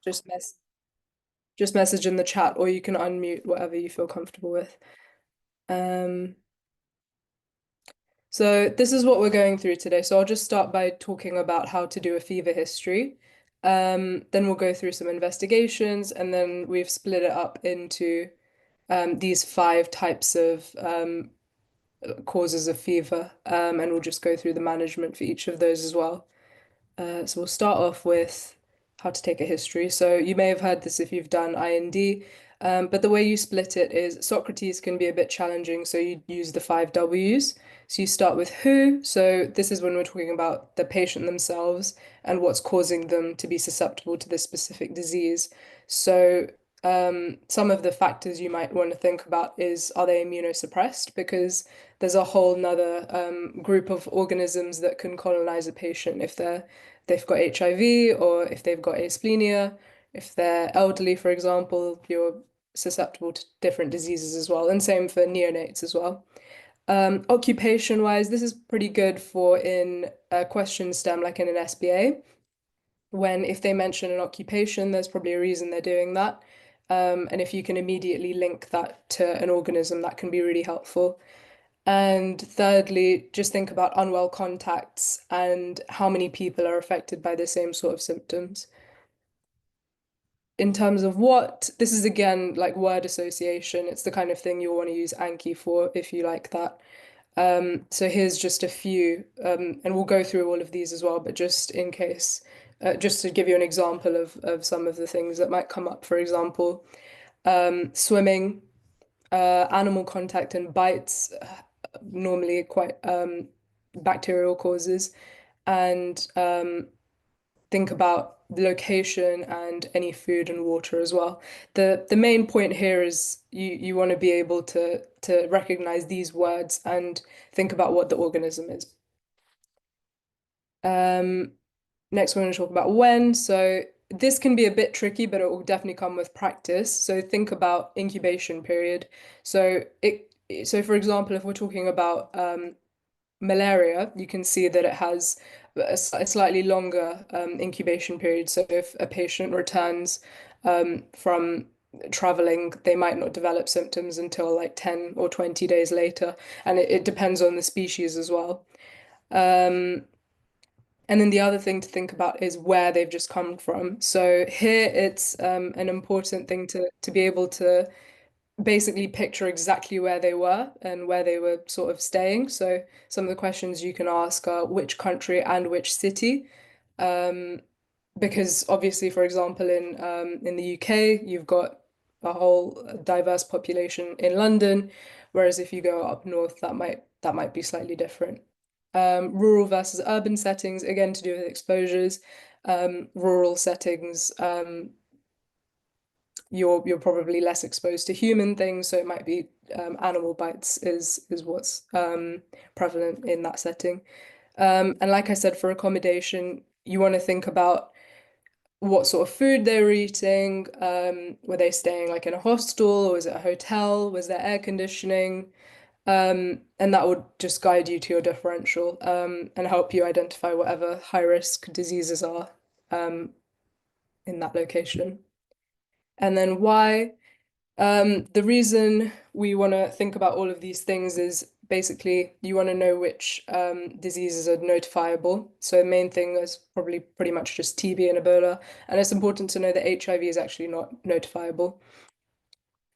just mess just message in the chat, or you can unmute, whatever you feel comfortable with. Um, so this is what we're going through today. So I'll just start by talking about how to do a fever history. Then we'll go through some investigations, and then we've split it up into these 5 types of causes of fever, and we'll just go through the management for each of those as well. So we'll start off with how to take a history. So you may have heard this if you've done IND, but the way you split it is Socrates can be a bit challenging, so you use the 5 Ws. So you start with who. So this is when we're talking about the patient themselves and what's causing them to be susceptible to this specific disease. So some of the factors you might want to think about is, are they immunosuppressed? Because there's a whole nother group of organisms that can colonize a patient if they've got HIV, or if they've got asplenia. If they're elderly, for example, you're susceptible to different diseases as well, and same for neonates as well. Occupation-wise, this is pretty good for in a question stem, like in an SBA, when if they mention an occupation, there's probably a reason they're doing that. And if you can immediately link that to an organism, that can be really helpful. And thirdly, just think about unwell contacts and how many people are affected by the same sort of symptoms. In terms of what, this is again like word association. It's the kind of thing you'll want to use Anki for if you like that. So here's just a few, and we'll go through all of these as well, but just in case, just to give you an example of some of the things that might come up. For example, swimming, animal contact and bites, normally quite bacterial causes, and think about the location and any food and water as well. The main point here is you want to be able to recognize these words and think about what the organism is. Next, we're going to talk about when. So this can be a bit tricky, but it will definitely come with practice. So think about incubation period. So for example, if we're talking about malaria, you can see that it has a slightly longer incubation period. So if a patient returns from traveling, they might not develop symptoms until like 10 or 20 days later. And it depends on the species as well. And then the other thing to think about is where they've just come from. So here it's an important thing to be able to basically picture exactly where they were and where they were sort of staying. So some of the questions you can ask are which country and which city. Because obviously, for example, in the UK, you've got a whole diverse population in London, whereas if you go up north, that might be slightly different. Rural versus urban settings, again, to do with exposures. Rural settings, you're probably less exposed to human things, so it might be animal bites is what's prevalent in that setting. And like I said, for accommodation, you want to think about what sort of food they were eating. Were they staying like in a hostel, or was it a hotel? Was there air conditioning? And that would just guide you to your differential and help you identify whatever high risk diseases are in that location. And then why? The reason we want to think about all of these things is basically you want to know which diseases are notifiable. So the main thing is probably pretty much just TB and Ebola. And it's important to know that HIV is actually not notifiable.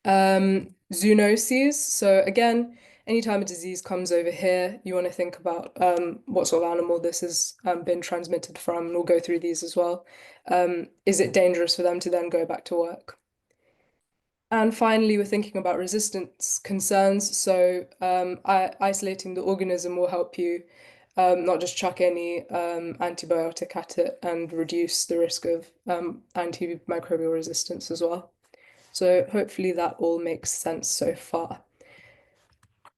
Zoonoses. So again, anytime a disease comes over here, you want to think about what sort of animal this has been transmitted from, and we'll go through these as well. Is it dangerous for them to then go back to work? And finally, we're thinking about resistance concerns. So isolating the organism will help you not just chuck any antibiotic at it and reduce the risk of antimicrobial resistance as well. So hopefully that all makes sense so far.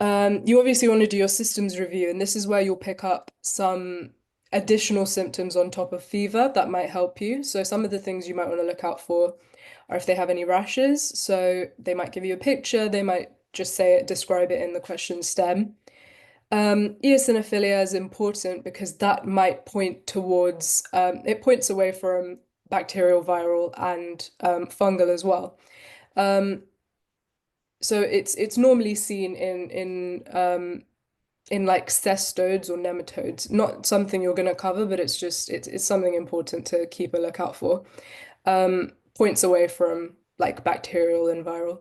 You obviously want to do your systems review, and this is where you'll pick up some additional symptoms on top of fever that might help you. So some of the things you might want to look out for are if they have any rashes. So they might give you a picture, they might just say it, describe it in the question stem. Eosinophilia is important because that might point towards, it points away from bacterial, viral, and fungal as well. Um, so it's normally seen in like cestodes or nematodes. Not something you're going to cover, but it's something important to keep a lookout for. Points away from like bacterial and viral.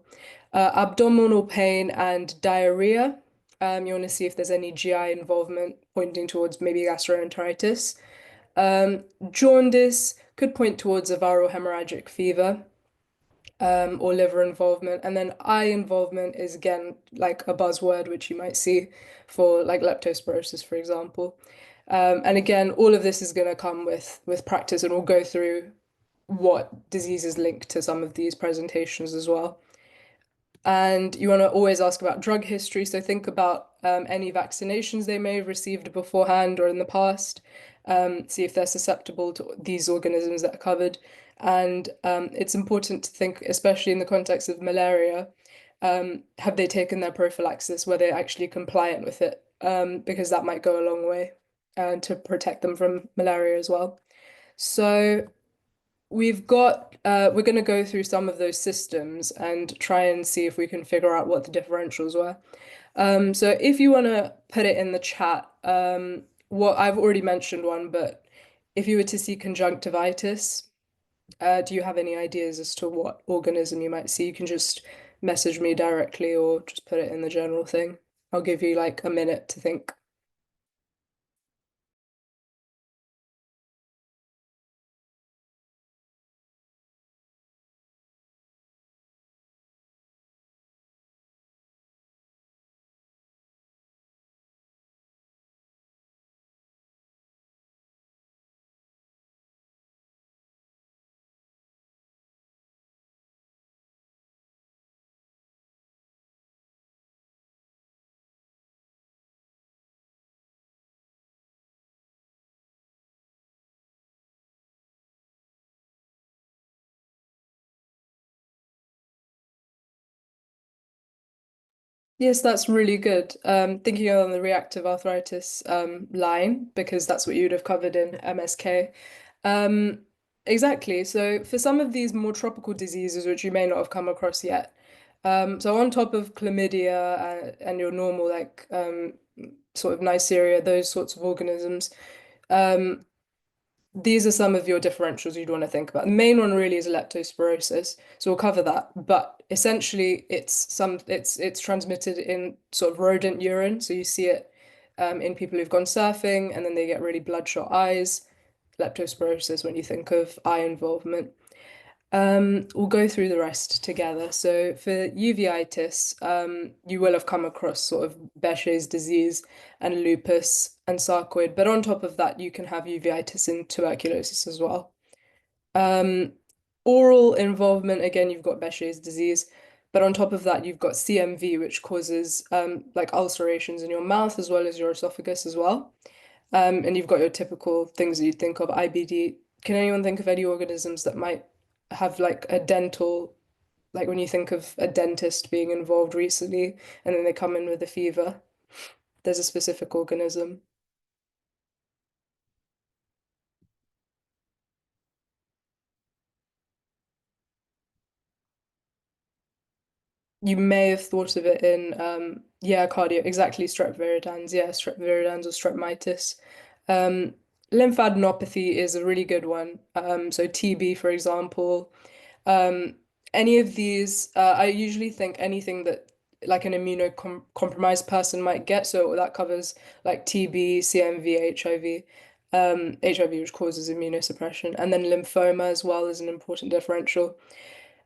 Abdominal pain and diarrhea. You want to see if there's any GI involvement pointing towards maybe gastroenteritis. Jaundice could point towards a viral hemorrhagic fever, or liver involvement. And then eye involvement is again like a buzzword, which you might see for like leptospirosis, for example. And again, all of this is going to come with practice, and we'll go through what diseases link to some of these presentations as well. And you want to always ask about drug history. So think about any vaccinations they may have received beforehand or in the past. See if they're susceptible to these organisms that are covered. And it's important to think, especially in the context of malaria, have they taken their prophylaxis? Were they actually compliant with it? Because that might go a long way to protect them from malaria as well. So we're going to go through some of those systems and try and see if we can figure out what the differentials were. So if you want to put it in the chat, what I've already mentioned one, but if you were to see conjunctivitis, do you have any ideas as to what organism you might see? You can just message me directly or just put it in the general thing. I'll give you like a minute to think. Yes, that's really good. Thinking on the reactive arthritis line, because that's what you'd have covered in MSK. Um, exactly. So for some of these more tropical diseases, which you may not have come across yet, so on top of chlamydia and your normal like sort of Neisseria, those sorts of organisms, um, these are some of your differentials you'd want to think about. The main one really is leptospirosis, so we'll cover that. But essentially, it's transmitted in sort of rodent urine, so you see it in people who've gone surfing, and then they get really bloodshot eyes. Leptospirosis when you think of eye involvement. We'll go through the rest together. So for uveitis, you will have come across sort of Behçet's disease and lupus and sarcoid, but on top of that, you can have uveitis and tuberculosis as well. Um, Oral involvement, again, you've got Behçet's disease, but on top of that, you've got CMV, which causes like ulcerations in your mouth as well as your esophagus as well. And you've got your typical things that you'd think of, IBD. Can anyone think of any organisms that might have like a dental, like when you think of a dentist being involved recently and then they come in with a fever, there's a specific organism. You may have thought of it in, yeah, cardio, exactly, strep viridans, yeah, strep viridans or strep mitis. Um, Lymphadenopathy is a really good one. So TB, for example. Um, any of these, I usually think anything that like an immunocompromised person might get. So that covers like TB, CMV, HIV, HIV, which causes immunosuppression, and then lymphoma as well is an important differential.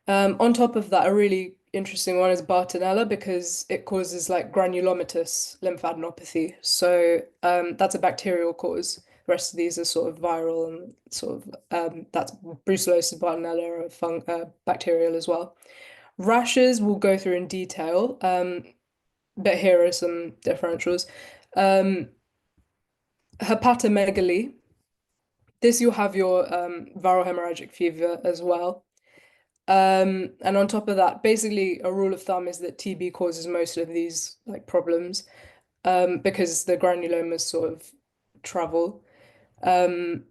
On top of that, a really interesting one is Bartonella because it causes like granulomatous lymphadenopathy. So that's a bacterial cause. The rest of these are sort of viral and sort of that's brucellosis, Bartonella, are fung bacterial as well. Rashes we'll go through in detail, but here are some differentials. Um, Hepatomegaly. This you'll have your viral hemorrhagic fever as well. And on top of that, basically a rule of thumb is that TB causes most of these like problems because the granulomas sort of travel. Um,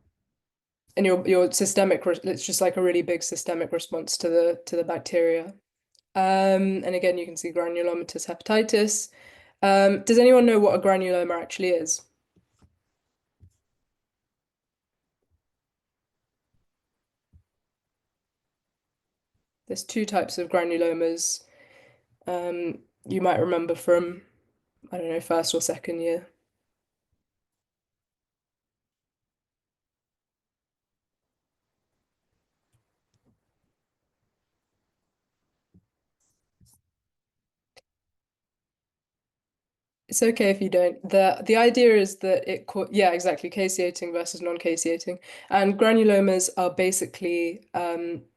And your it's just like a really big systemic response to the bacteria. And again, you can see granulomatous hepatitis. Does anyone know what a granuloma actually is? There's two types of granulomas. You might remember from, I don't know, first or second year. It's okay if you don't. The idea is that yeah, exactly, caseating versus non-caseating. And granulomas are basically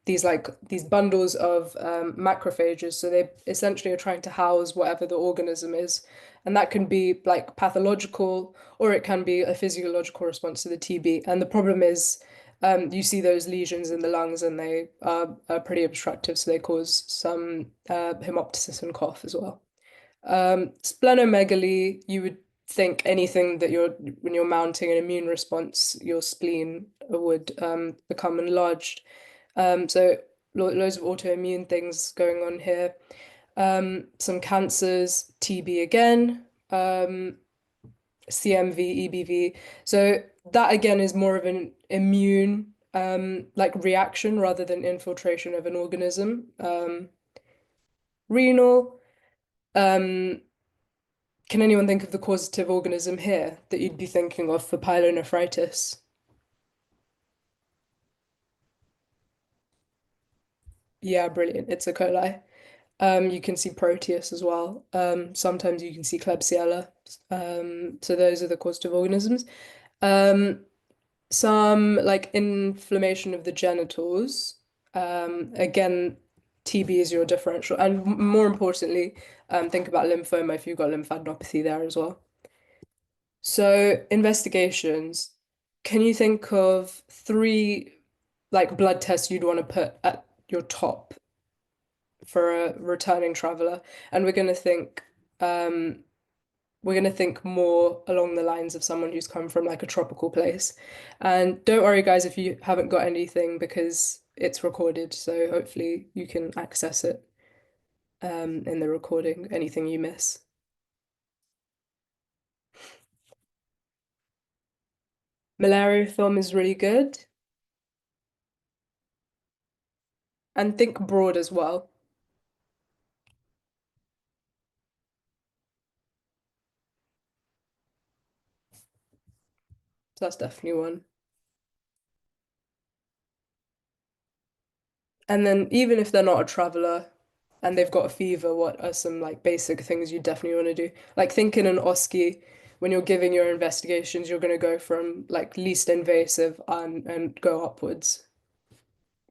these bundles of macrophages. So they essentially are trying to house whatever the organism is. And that can be like pathological or it can be a physiological response to the TB. And the problem is you see those lesions in the lungs and they are pretty obstructive, so they cause some hemoptysis and cough as well. Splenomegaly, you would think anything that when you're mounting an immune response, your spleen would become enlarged. So loads of autoimmune things going on here. Some cancers, TB again, CMV, EBV. So that again is more of an immune like reaction rather than infiltration of an organism. Renal. Um, Can anyone think of the causative organism here that you'd be thinking of for pyelonephritis? Yeah, brilliant. It's E. coli. You can see Proteus as well. Sometimes you can see Klebsiella. So those are the causative organisms. Um, some like inflammation of the genitals. Again, TB is your differential. And more importantly, think about lymphoma if you've got lymphadenopathy there as well. So, investigations. Can you think of three like blood tests you'd want to put at your top for a returning traveler? And um we're gonna think more along the lines of someone who's come from like a tropical place. And don't worry guys if you haven't got anything because it's recorded, so hopefully you can access it in the recording, anything you miss. Malaria film is really good. And think broad as well. So that's definitely one. And then even if they're not a traveler and they've got a fever, what are some like basic things you definitely want to do? Like think in an OSCE, when you're giving your investigations, you're going to go from like least invasive and go upwards.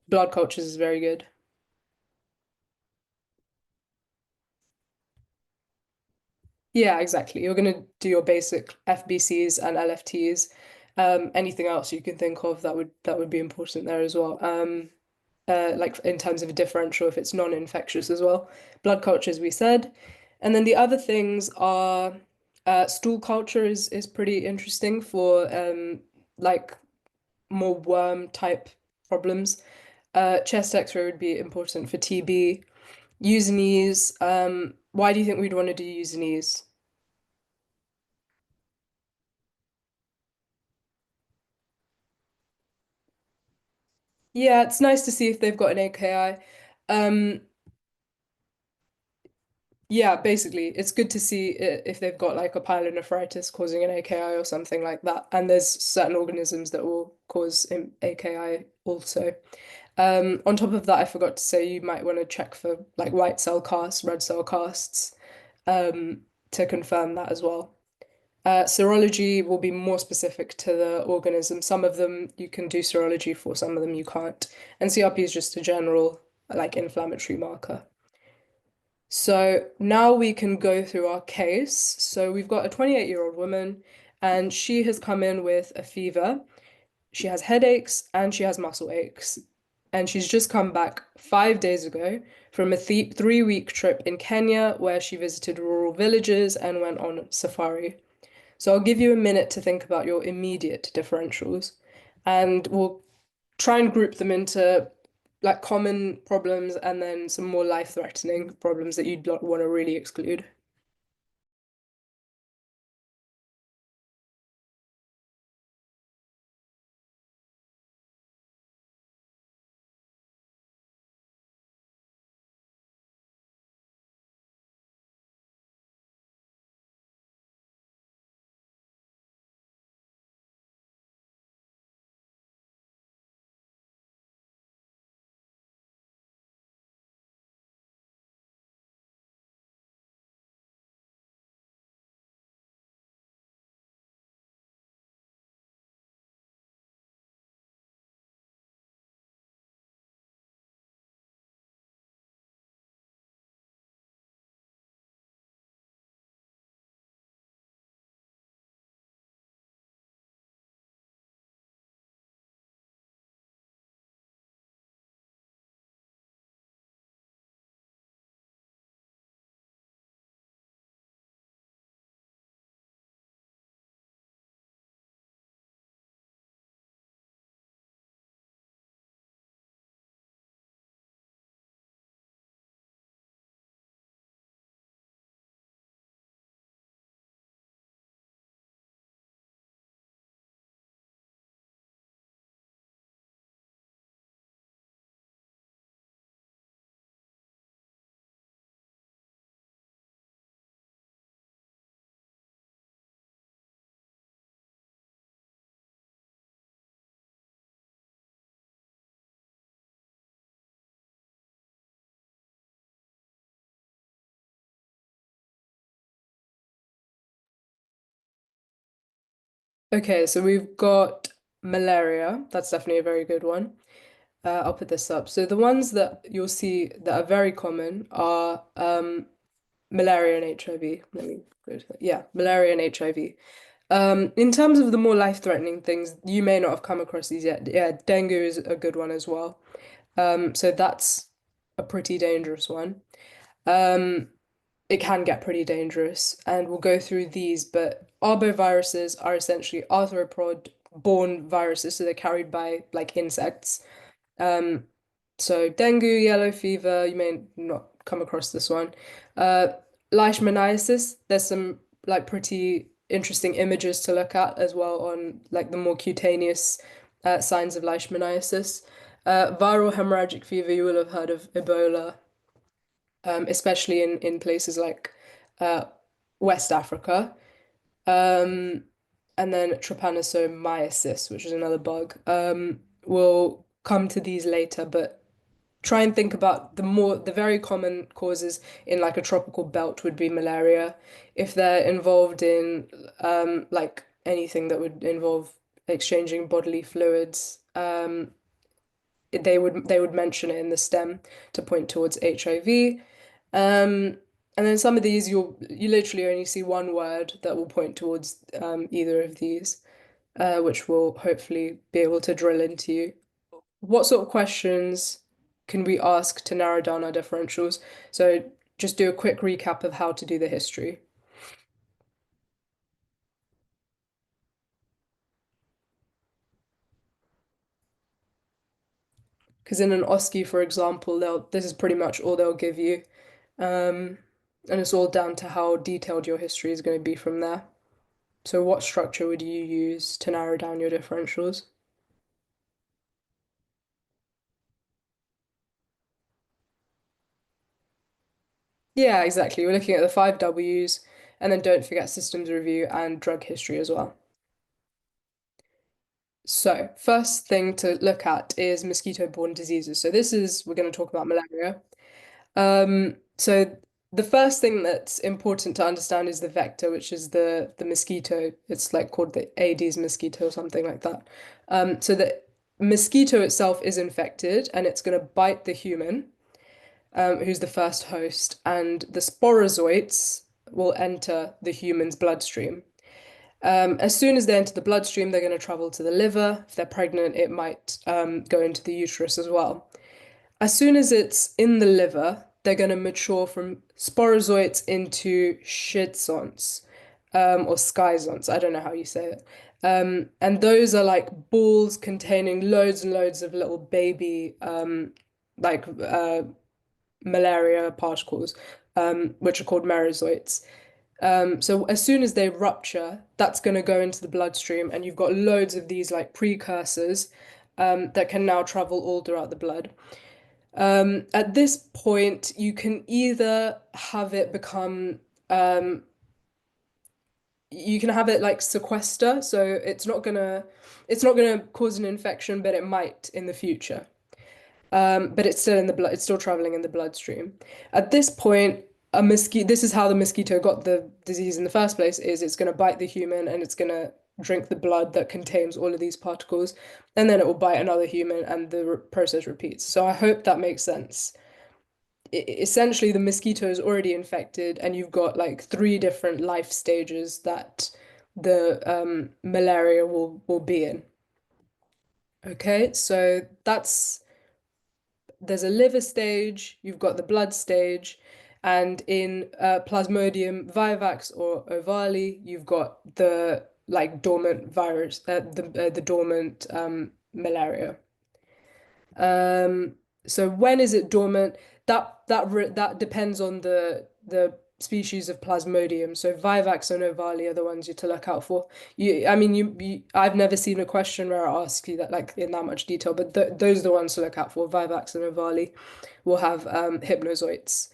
Blood cultures is very good. Yeah, exactly. You're going to do your basic FBCs and LFTs. Anything else you can think of that would be important there as well. Like in terms of a differential if it's non-infectious as well. Blood cultures we said. And then the other things are stool culture is pretty interesting for like more worm type problems. Chest X-ray would be important for TB. Usenies. Why do you think we'd want to do usenies? Yeah, it's nice to see if they've got an AKI. Um, Yeah, basically, it's good to see if they've got like a pyelonephritis causing an AKI or something like that. And there's certain organisms that will cause AKI also. On top of that, I forgot to say you might want to check for like white cell casts, red cell casts, to confirm that as well. Serology will be more specific to the organism. Some of them you can do serology for, some of them you can't. And CRP is just a general like inflammatory marker. So now we can go through our case. So we've got a 28-year-old woman, and she has come in with a fever. She has headaches and she has muscle aches. And she's just come back 5 days ago from a th 3-week trip in Kenya where she visited rural villages and went on safari. So I'll give you a minute to think about your immediate differentials, and we'll try and group them into like common problems and then some more life-threatening problems that you'd not want to really exclude. Okay, so we've got malaria. That's definitely a very good one. I'll put this up. So the ones that you'll see that are very common are malaria and HIV. Let me go to that. Yeah, malaria and HIV. In terms of the more life-threatening things, you may not have come across these yet. Yeah, dengue is a good one as well. So that's a pretty dangerous one. Um, it can get pretty dangerous, and we'll go through these, but arboviruses are essentially arthropod-borne viruses, so they're carried by like insects. Um, so dengue, yellow fever, you may not come across this one. Uh, Leishmaniasis, there's some like pretty interesting images to look at as well on like the more cutaneous signs of leishmaniasis. Viral hemorrhagic fever, you will have heard of Ebola, especially in places like uh, West Africa. Um, and then trypanosomiasis, which is another bug. We'll come to these later, but try and think about the very common causes in like a tropical belt would be malaria. If they're involved in like anything that would involve exchanging bodily fluids, they would mention it in the stem to point towards HIV. Um, and then some of these you literally only see one word that will point towards either of these, which will hopefully be able to drill into you. What sort of questions can we ask to narrow down our differentials? So just do a quick recap of how to do the history. Because in an OSCE, for example, this is pretty much all they'll give you. Um, and it's all down to how detailed your history is going to be from there. So what structure would you use to narrow down your differentials? Yeah, exactly. We're looking at the five W's, and then don't forget systems review and drug history as well. So, first thing to look at is mosquito-borne diseases. So we're going to talk about malaria. So the first thing that's important to understand is the vector, which is the mosquito. It's like called the Aedes mosquito or something like that. So the mosquito itself is infected and it's going to bite the human, who's the first host, and the sporozoites will enter the human's bloodstream. As soon as they enter the bloodstream, they're going to travel to the liver. If they're pregnant, it might go into the uterus as well. As soon as it's in the liver, they're going to mature from sporozoites into schizontz, or schizonts. I don't know how you say it. And those are like balls containing loads and loads of little baby like malaria particles, which are called merozoites. So as soon as they rupture, that's going to go into the bloodstream, and you've got loads of these like precursors that can now travel all throughout the blood. At this point, you can either have it become you can have it like sequester, so it's not gonna cause an infection, but it might in the future. But it's still in the blood, it's still traveling in the bloodstream. At this point, a mosquito, this is how the mosquito got the disease in the first place, is it's gonna bite the human and it's gonna drink the blood that contains all of these particles, and then it will bite another human and the process repeats. So I hope that makes sense. Essentially the mosquito is already infected and you've got like three different life stages that the malaria will be in. Okay, so there's a liver stage, you've got the blood stage, and in Plasmodium vivax or ovale, you've got the like dormant virus, the dormant malaria. Um, so when is it dormant? That depends on the species of Plasmodium. So Vivax and Ovale are the ones you to look out for. I mean, I've never seen a question where I ask you that like in that much detail, but those are the ones to look out for. Vivax and Ovale will have hypnozoites.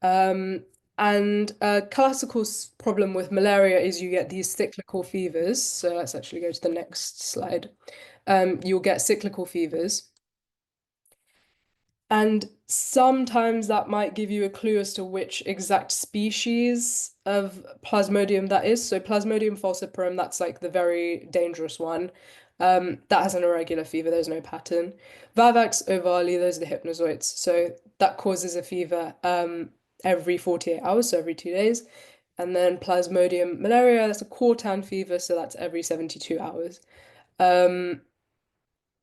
Um, and a classical problem with malaria is you get these cyclical fevers. So let's actually go to the next slide. You'll get cyclical fevers. And sometimes that might give you a clue as to which exact species of Plasmodium that is. So Plasmodium falciparum, that's like the very dangerous one. That has an irregular fever, there's no pattern. Vivax ovale, those are the hypnozoites. So that causes a fever every 48 hours, so every 2 days. And then Plasmodium malaria, that's a quartan fever, so that's every 72 hours. Um,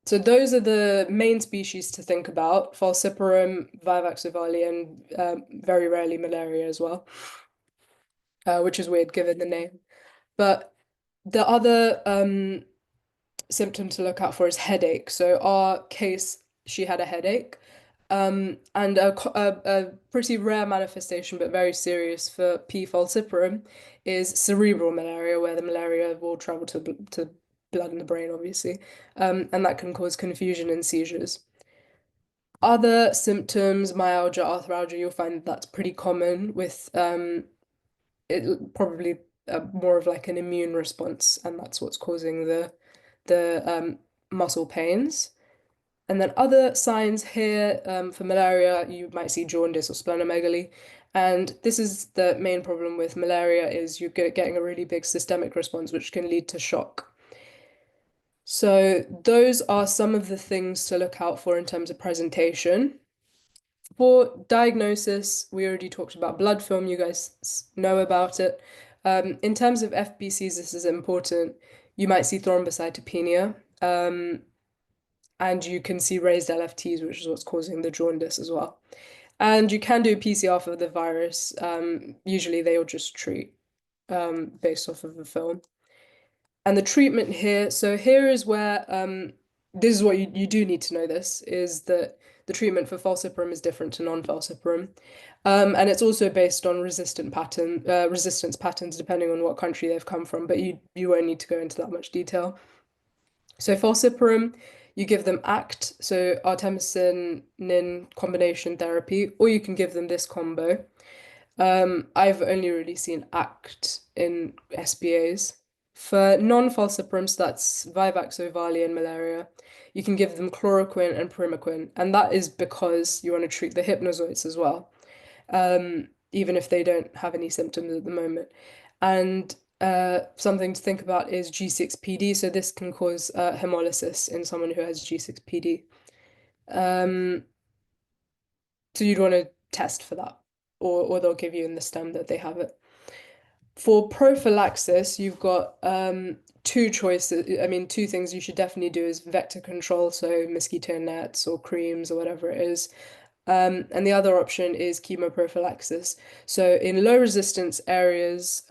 so those are the main species to think about: Falciparum, Vivax ovale, and very rarely malaria as well, which is weird given the name. But the other symptom to look out for is headache. So our case, she had a headache, and a pretty rare manifestation, but very serious for P. falciparum, is cerebral malaria, where the malaria will travel to blood in the brain, obviously, and that can cause confusion and seizures. Other symptoms, myalgia, arthralgia, you'll find that's pretty common with it probably more of like an immune response, and that's what's causing the muscle pains. And then other signs here for malaria, you might see jaundice or splenomegaly. And this is the main problem with malaria is you're getting a really big systemic response, which can lead to shock. So those are some of the things to look out for in terms of presentation. For diagnosis, we already talked about blood film. You guys know about it. In terms of FBCs, this is important. You might see thrombocytopenia, and you can see raised LFTs, which is what's causing the jaundice as well. And you can do PCR for the virus. Usually they'll just treat based off of the film. And the treatment here, so here is where this is what you do need to know this, is that the treatment for falciparum is different to non-falciparum. And it's also based on resistance patterns depending on what country they've come from, but you won't need to go into that much detail. So falciparum, you give them ACT, so artemisinin combination therapy, or you can give them this combo. I've only really seen ACT in SBAs. For non-falciparum, so that's Vivax, ovale, and malaria, you can give them chloroquine and primaquine, and that is because you want to treat the hypnozoites as well, even if they don't have any symptoms at the moment. And something to think about is G6PD, so this can cause hemolysis in someone who has G6PD. So you'd want to test for that, or they'll give you in the stem that they have it. For prophylaxis, you've got two choices. I mean, two things you should definitely do is vector control, so mosquito nets or creams or whatever it is. And the other option is chemoprophylaxis. So in low resistance areas,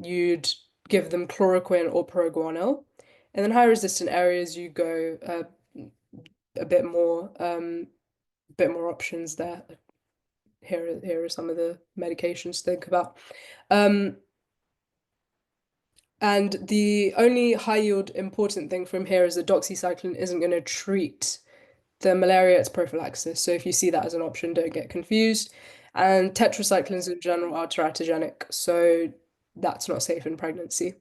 you'd give them chloroquine or proguanil. And then high resistant areas, you go a bit more options there. Here are some of the medications to think about. Um, and the only high yield important thing from here is that doxycycline isn't going to treat the malaria, it's prophylaxis. So if you see that as an option, don't get confused. And tetracyclines in general are teratogenic, so that's not safe in pregnancy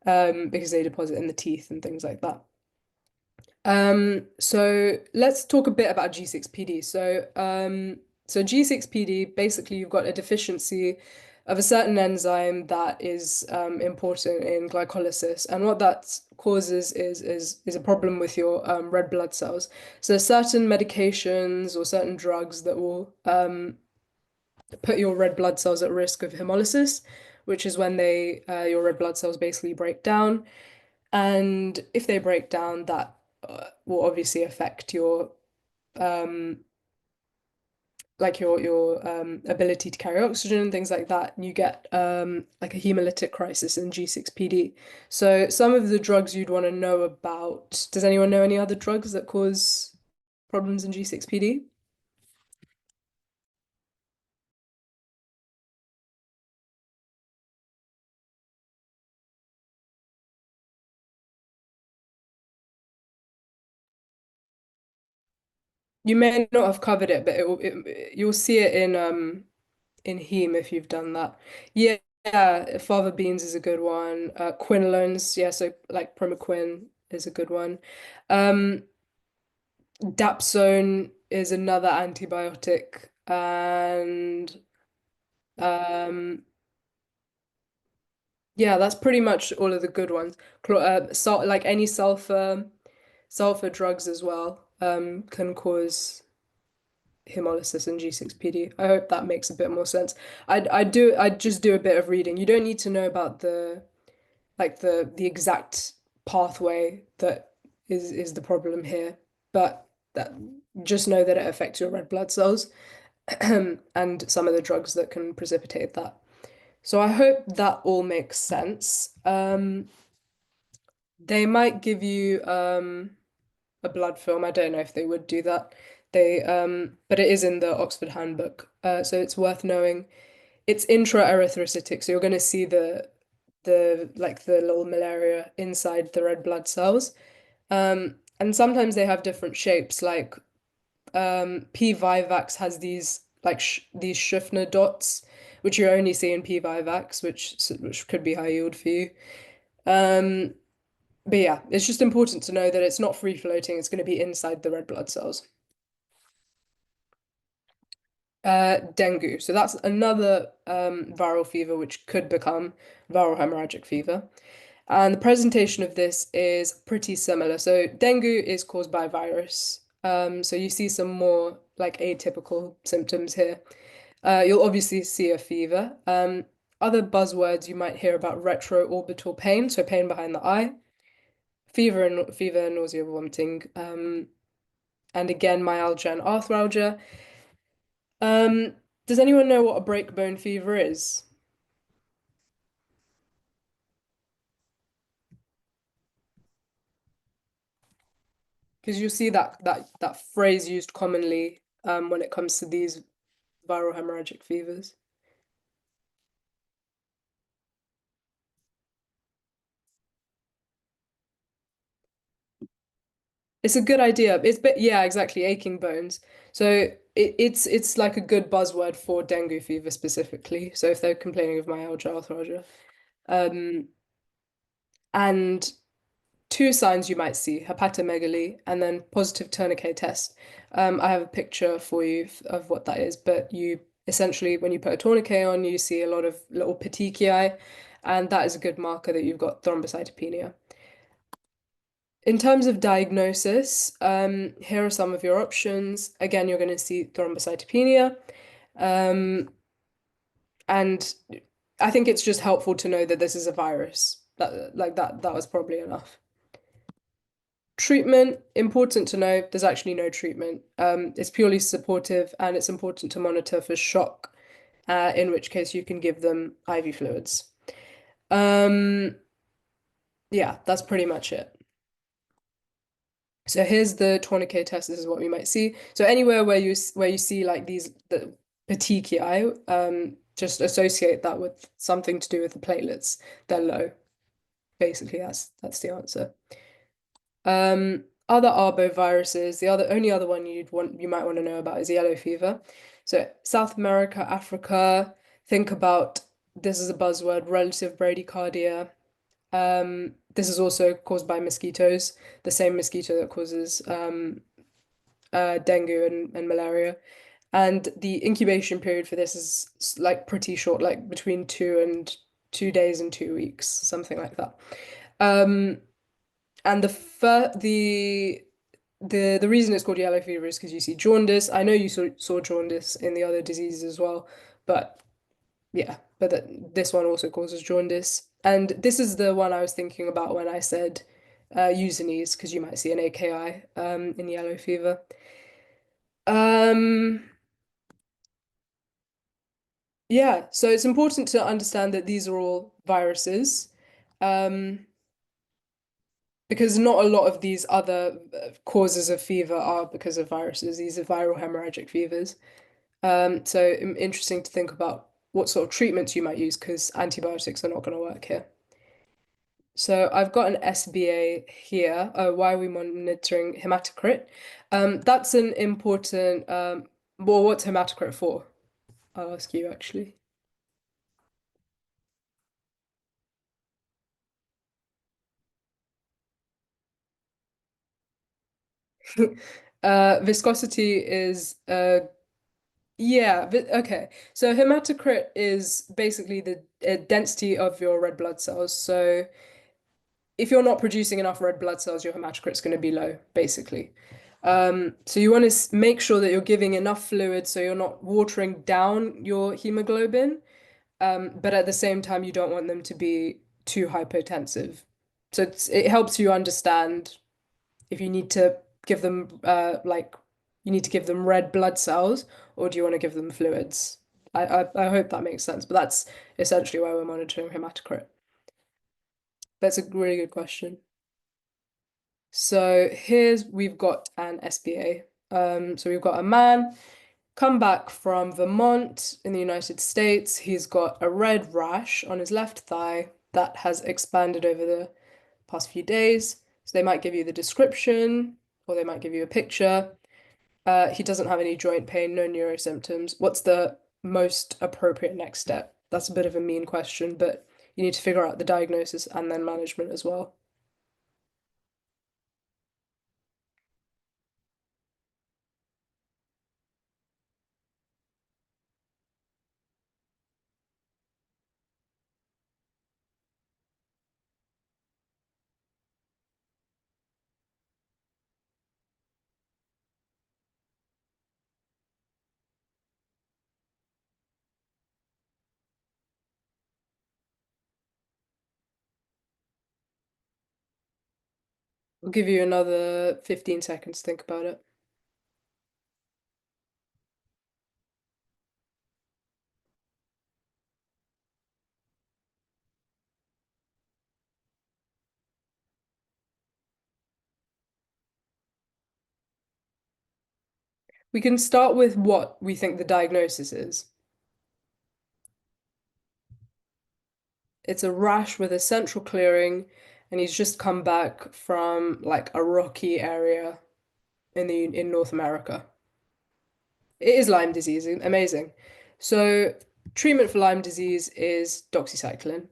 because they deposit in the teeth and things like that. So let's talk a bit about G6PD. So G6PD, basically you've got a deficiency of a certain enzyme that is important in glycolysis, and what that causes is a problem with your red blood cells. So there's certain medications or certain drugs that will put your red blood cells at risk of hemolysis, which is when your red blood cells basically break down. And if they break down, that will obviously affect your um, ability to carry oxygen and things like that. And you get like a hemolytic crisis in G6PD. So some of the drugs you'd want to know about. Does anyone know any other drugs that cause problems in G6PD? You may not have covered it, but you'll see it in heme if you've done that. Yeah, yeah, fava beans is a good one. Quinolones, yeah, so like primaquine is a good one. Um, Dapsone is another antibiotic, and um, yeah, that's pretty much all of the good ones. Salt, like any sulfur drugs as well, can cause hemolysis and G6PD. I hope that makes a bit more sense. I just do a bit of reading. You don't need to know about the exact pathway that is the problem here, but that just know that it affects your red blood cells and some of the drugs that can precipitate that. So I hope that all makes sense. They might give you a blood film. I don't know if they would do that. But it is in the Oxford Handbook, so it's worth knowing. It's intra-erythrocytic, so you're going to see the little malaria inside the red blood cells. And sometimes they have different shapes. Like P. vivax has these Schiffner dots, which you only see in P. vivax, which could be high yield for you. Um, but yeah, it's just important to know that it's not free floating. It's going to be inside the red blood cells. Dengue. So that's another viral fever which could become viral hemorrhagic fever. And the presentation of this is pretty similar. So dengue is caused by a virus. So you see some more like atypical symptoms here. You'll obviously see a fever. Other buzzwords you might hear about retroorbital pain, so pain behind the eye, fever, nausea, vomiting, and again myalgia and arthralgia. Um, does anyone know what a breakbone fever is? Because you see that phrase used commonly when it comes to these viral hemorrhagic fevers. It's a good idea. Yeah, exactly, aching bones. So it's like a good buzzword for dengue fever specifically. So if they're complaining of myalgia, arthralgia, um, and two signs you might see, hepatomegaly and then positive tourniquet test. I have a picture for you of what that is, but you essentially, when you put a tourniquet on, you see a lot of little petechiae, and that is a good marker that you've got thrombocytopenia. In terms of diagnosis, here are some of your options. Again, you're going to see thrombocytopenia, um, and I think it's just helpful to know that this is a virus. That was probably enough. Treatment, important to know, there's actually no treatment. It's purely supportive and it's important to monitor for shock, in which case you can give them IV fluids. Um, Yeah, that's pretty much it. So here's the tourniquet test. This is what we might see. So anywhere where you see like the petechiae, just associate that with something to do with the platelets. They're low. Basically, that's the answer. Other arboviruses, the only other one you might want to know about is yellow fever. So South America, Africa, think about this is a buzzword, relative bradycardia. This is also caused by mosquitoes, the same mosquito that causes dengue and malaria. And the incubation period for this is like pretty short, like between 2 days and 2 weeks, something like that. Um, and the reason it's called yellow fever is because you see jaundice. I know you saw jaundice in the other diseases as well, but yeah, but this one also causes jaundice. And this is the one I was thinking about when I said Usinese, because you might see an AKI in yellow fever. Um, yeah, so it's important to understand that these are all viruses, um, because not a lot of these other causes of fever are because of viruses. These are viral hemorrhagic fevers. So interesting to think about what sort of treatments you might use because antibiotics are not going to work here. So I've got an SBA here. Why are we monitoring hematocrit? That's an important. Well, what's hematocrit for? I'll ask you actually. Viscosity is yeah, okay. So hematocrit is basically the density of your red blood cells. So if you're not producing enough red blood cells, your hematocrit's going to be low, basically. So you want to make sure that you're giving enough fluid so you're not watering down your hemoglobin, but at the same time, you don't want them to be too hypotensive. So it helps you understand if you need to give them like you need to give them red blood cells or do you want to give them fluids? I hope that makes sense, but that's essentially why we're monitoring hematocrit. That's a really good question. So here's we've got an SBA. So we've got a man come back from Vermont in the United States. He's got a red rash on his left thigh that has expanded over the past few days. So they might give you the description or they might give you a picture. He doesn't have any joint pain, no neuro symptoms. What's the most appropriate next step? That's a bit of a mean question, but you need to figure out the diagnosis and then management as well. I'll give you another 15 seconds to think about it. We can start with what we think the diagnosis is. It's a rash with a central clearing, and he's just come back from like a rocky area in North America. It is Lyme disease, amazing. So treatment for Lyme disease is doxycycline.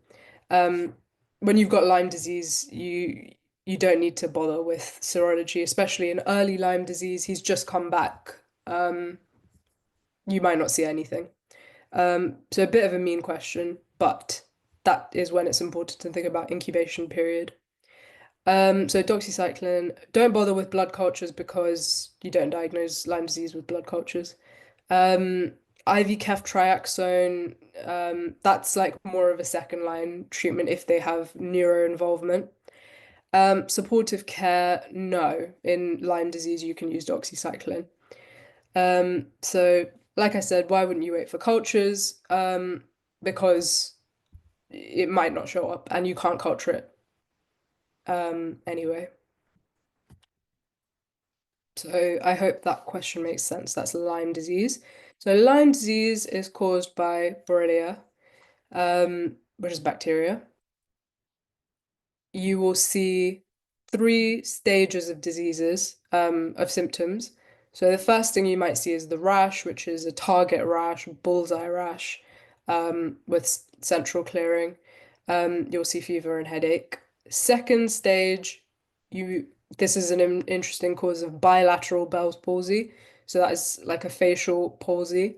Um, when you've got Lyme disease, you don't need to bother with serology, especially in early Lyme disease. He's just come back. You might not see anything. So a bit of a mean question, but that is when it's important to think about incubation period. So doxycycline, don't bother with blood cultures because you don't diagnose Lyme disease with blood cultures. IV ceftriaxone, that's like more of a second line treatment if they have neuro involvement. Supportive care, no. In Lyme disease, you can use doxycycline. So like I said, why wouldn't you wait for cultures? Because it might not show up and you can't culture it. Anyway, so I hope that question makes sense. That's Lyme disease. So Lyme disease is caused by Borrelia, which is bacteria. You will see three stages of diseases, of symptoms. So the first thing you might see is the rash, which is a target rash, bullseye rash, with central clearing. You'll see fever and headache. Second stage, you this is an interesting cause of bilateral Bell's palsy. So that is like a facial palsy,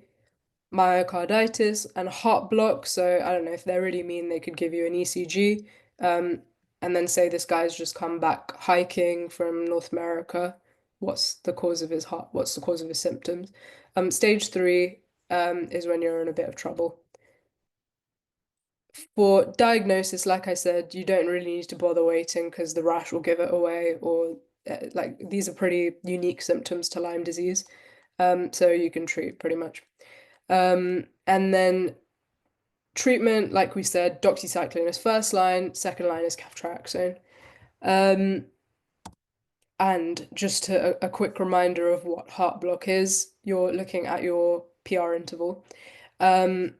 myocarditis, and heart block. So I don't know if they're really mean, they could give you an ECG, um, and then say this guy's just come back hiking from North America. What's the cause of his heart? What's the cause of his symptoms? Stage three, is when you're in a bit of trouble. For diagnosis, like I said, you don't really need to bother waiting because the rash will give it away, or like these are pretty unique symptoms to Lyme disease. So you can treat pretty much. And then treatment, like we said, doxycycline is first line, second line is ceftriaxone. Um, and just a quick reminder of what heart block is, you're looking at your PR interval. Um,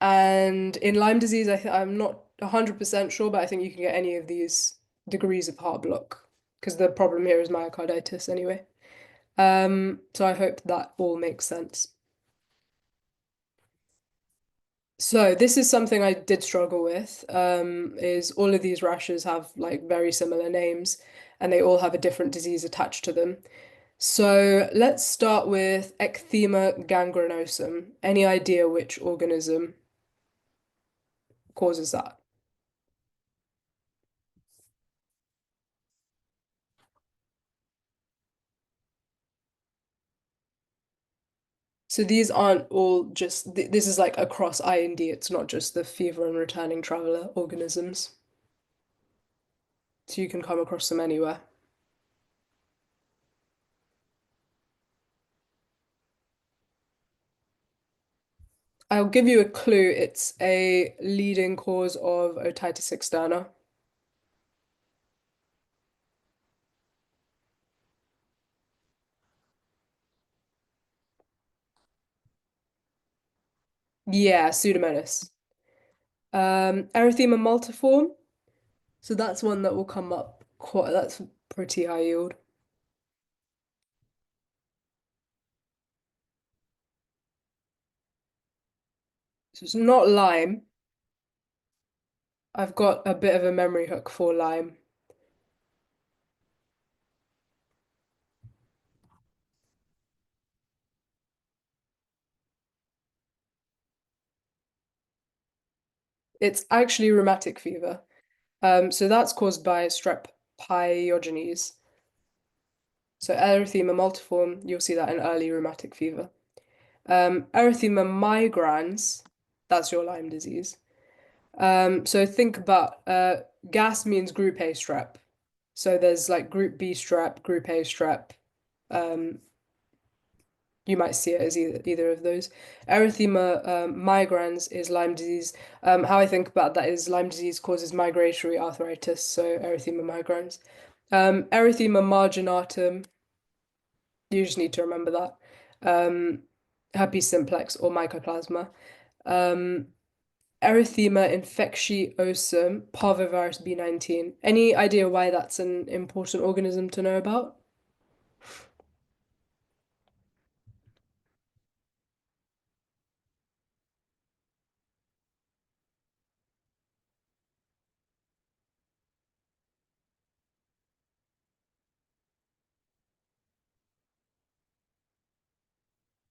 and in Lyme disease, I'm not 100% sure, but I think you can get any of these degrees of heart block because the problem here is myocarditis anyway. So I hope that all makes sense. So this is something I did struggle with, is all of these rashes have like very similar names and they all have a different disease attached to them. So let's start with ecthyma gangrenosum. Any idea which organism causes that? So these aren't all just, this is like across IND, it's not just the fever and returning traveler organisms. So you can come across them anywhere. I'll give you a clue. It's a leading cause of otitis externa. Yeah, Pseudomonas. Erythema multiforme. So that's one that will come up quite, that's pretty high yield. So it's not Lyme. I've got a bit of a memory hook for Lyme. It's actually rheumatic fever. So that's caused by strep pyogenes. So erythema multiforme, you'll see that in early rheumatic fever. Erythema migrans, that's your Lyme disease. So think about gas means group A strep. So there's like group B strep, group A strep. Um, you might see it as either of those. Erythema migrans is Lyme disease. How I think about that is Lyme disease causes migratory arthritis, so erythema migrans. Erythema marginatum, you just need to remember that. Herpes simplex or mycoplasma. Um, Erythema infectiosum, parvovirus B19. Any idea why that's an important organism to know about?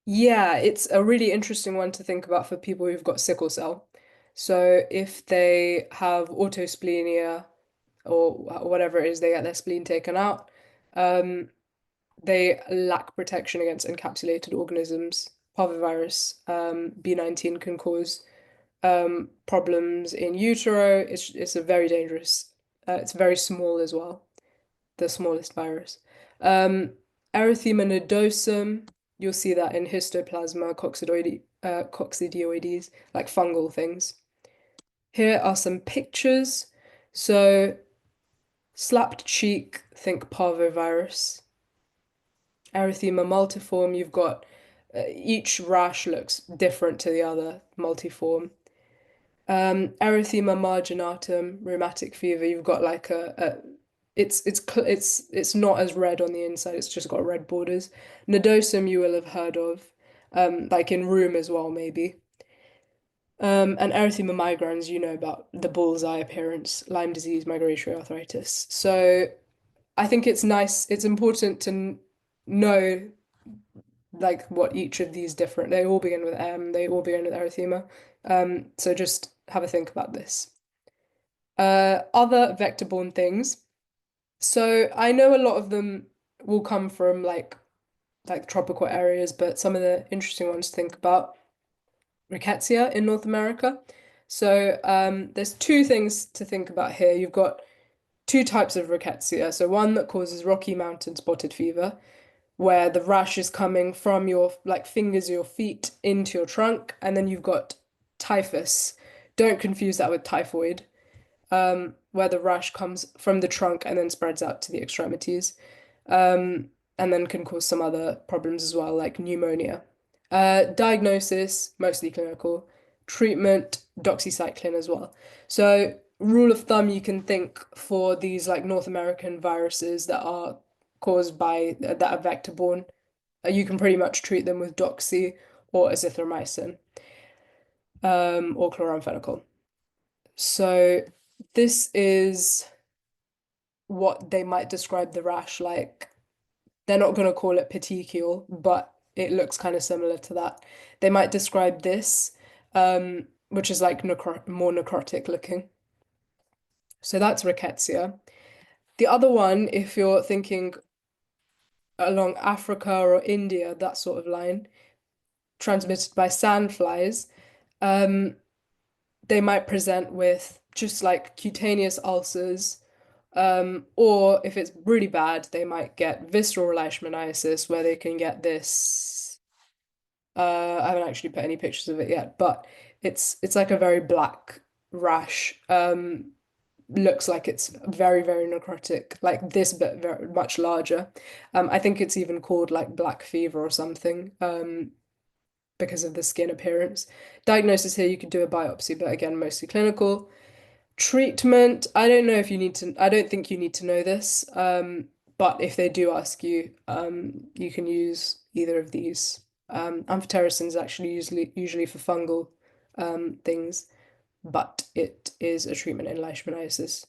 Yeah, it's a really interesting one to think about for people who've got sickle cell. So if they have autosplenia or whatever it is, they get their spleen taken out, um, they lack protection against encapsulated organisms. Parvovirus B19 can cause problems in utero. It's a very dangerous. It's very small as well, the smallest virus. Um, Erythema nodosum, you'll see that in histoplasma coccidioides, like fungal things. Here are some pictures. So, slapped cheek, think parvovirus. Erythema multiforme, you've got each rash looks different to the other multiform. Erythema marginatum, rheumatic fever, you've got like it's not as red on the inside, it's just got red borders. Nodosum you will have heard of, like in rheum as well, maybe. And erythema migrans, you know about the bullseye appearance, Lyme disease, migratory arthritis. So I think it's nice, it's important to know like what each of these different, they all begin with M, they all begin with erythema. So just have a think about this. Other vector-borne things. So I know a lot of them will come from like tropical areas, but some of the interesting ones to think about. Rickettsia in North America. So there's two things to think about here. You've got two types of rickettsia. So one that causes Rocky Mountain spotted fever, where the rash is coming from your like fingers of your feet into your trunk, and then you've got typhus. Don't confuse that with typhoid, where the rash comes from the trunk and then spreads out to the extremities, and then can cause some other problems as well, like pneumonia. Diagnosis, mostly clinical. Treatment, doxycycline as well. So, rule of thumb, you can think for these like North American viruses that are caused by that are vector-borne, you can pretty much treat them with doxy or azithromycin, or chloramphenicol. So this is what they might describe the rash like. They're not going to call it petechial, but it looks kind of similar to that. They might describe this, which is like more necrotic looking. So that's rickettsia. The other one, if you're thinking along Africa or India, that sort of line, transmitted by sandflies, um, they might present with just like cutaneous ulcers, or if it's really bad, they might get visceral leishmaniasis, where they can get this. I haven't actually put any pictures of it yet, but it's like a very black rash. Looks like it's very, very necrotic, like this, but very much larger. I think it's even called like black fever or something, because of the skin appearance. Diagnosis here, you could do a biopsy, but again, mostly clinical. Treatment, I don't know if you need to, I don't think you need to know this, but if they do ask you, you can use either of these. Amphotericin is actually usually for fungal things, but it is a treatment in leishmaniasis.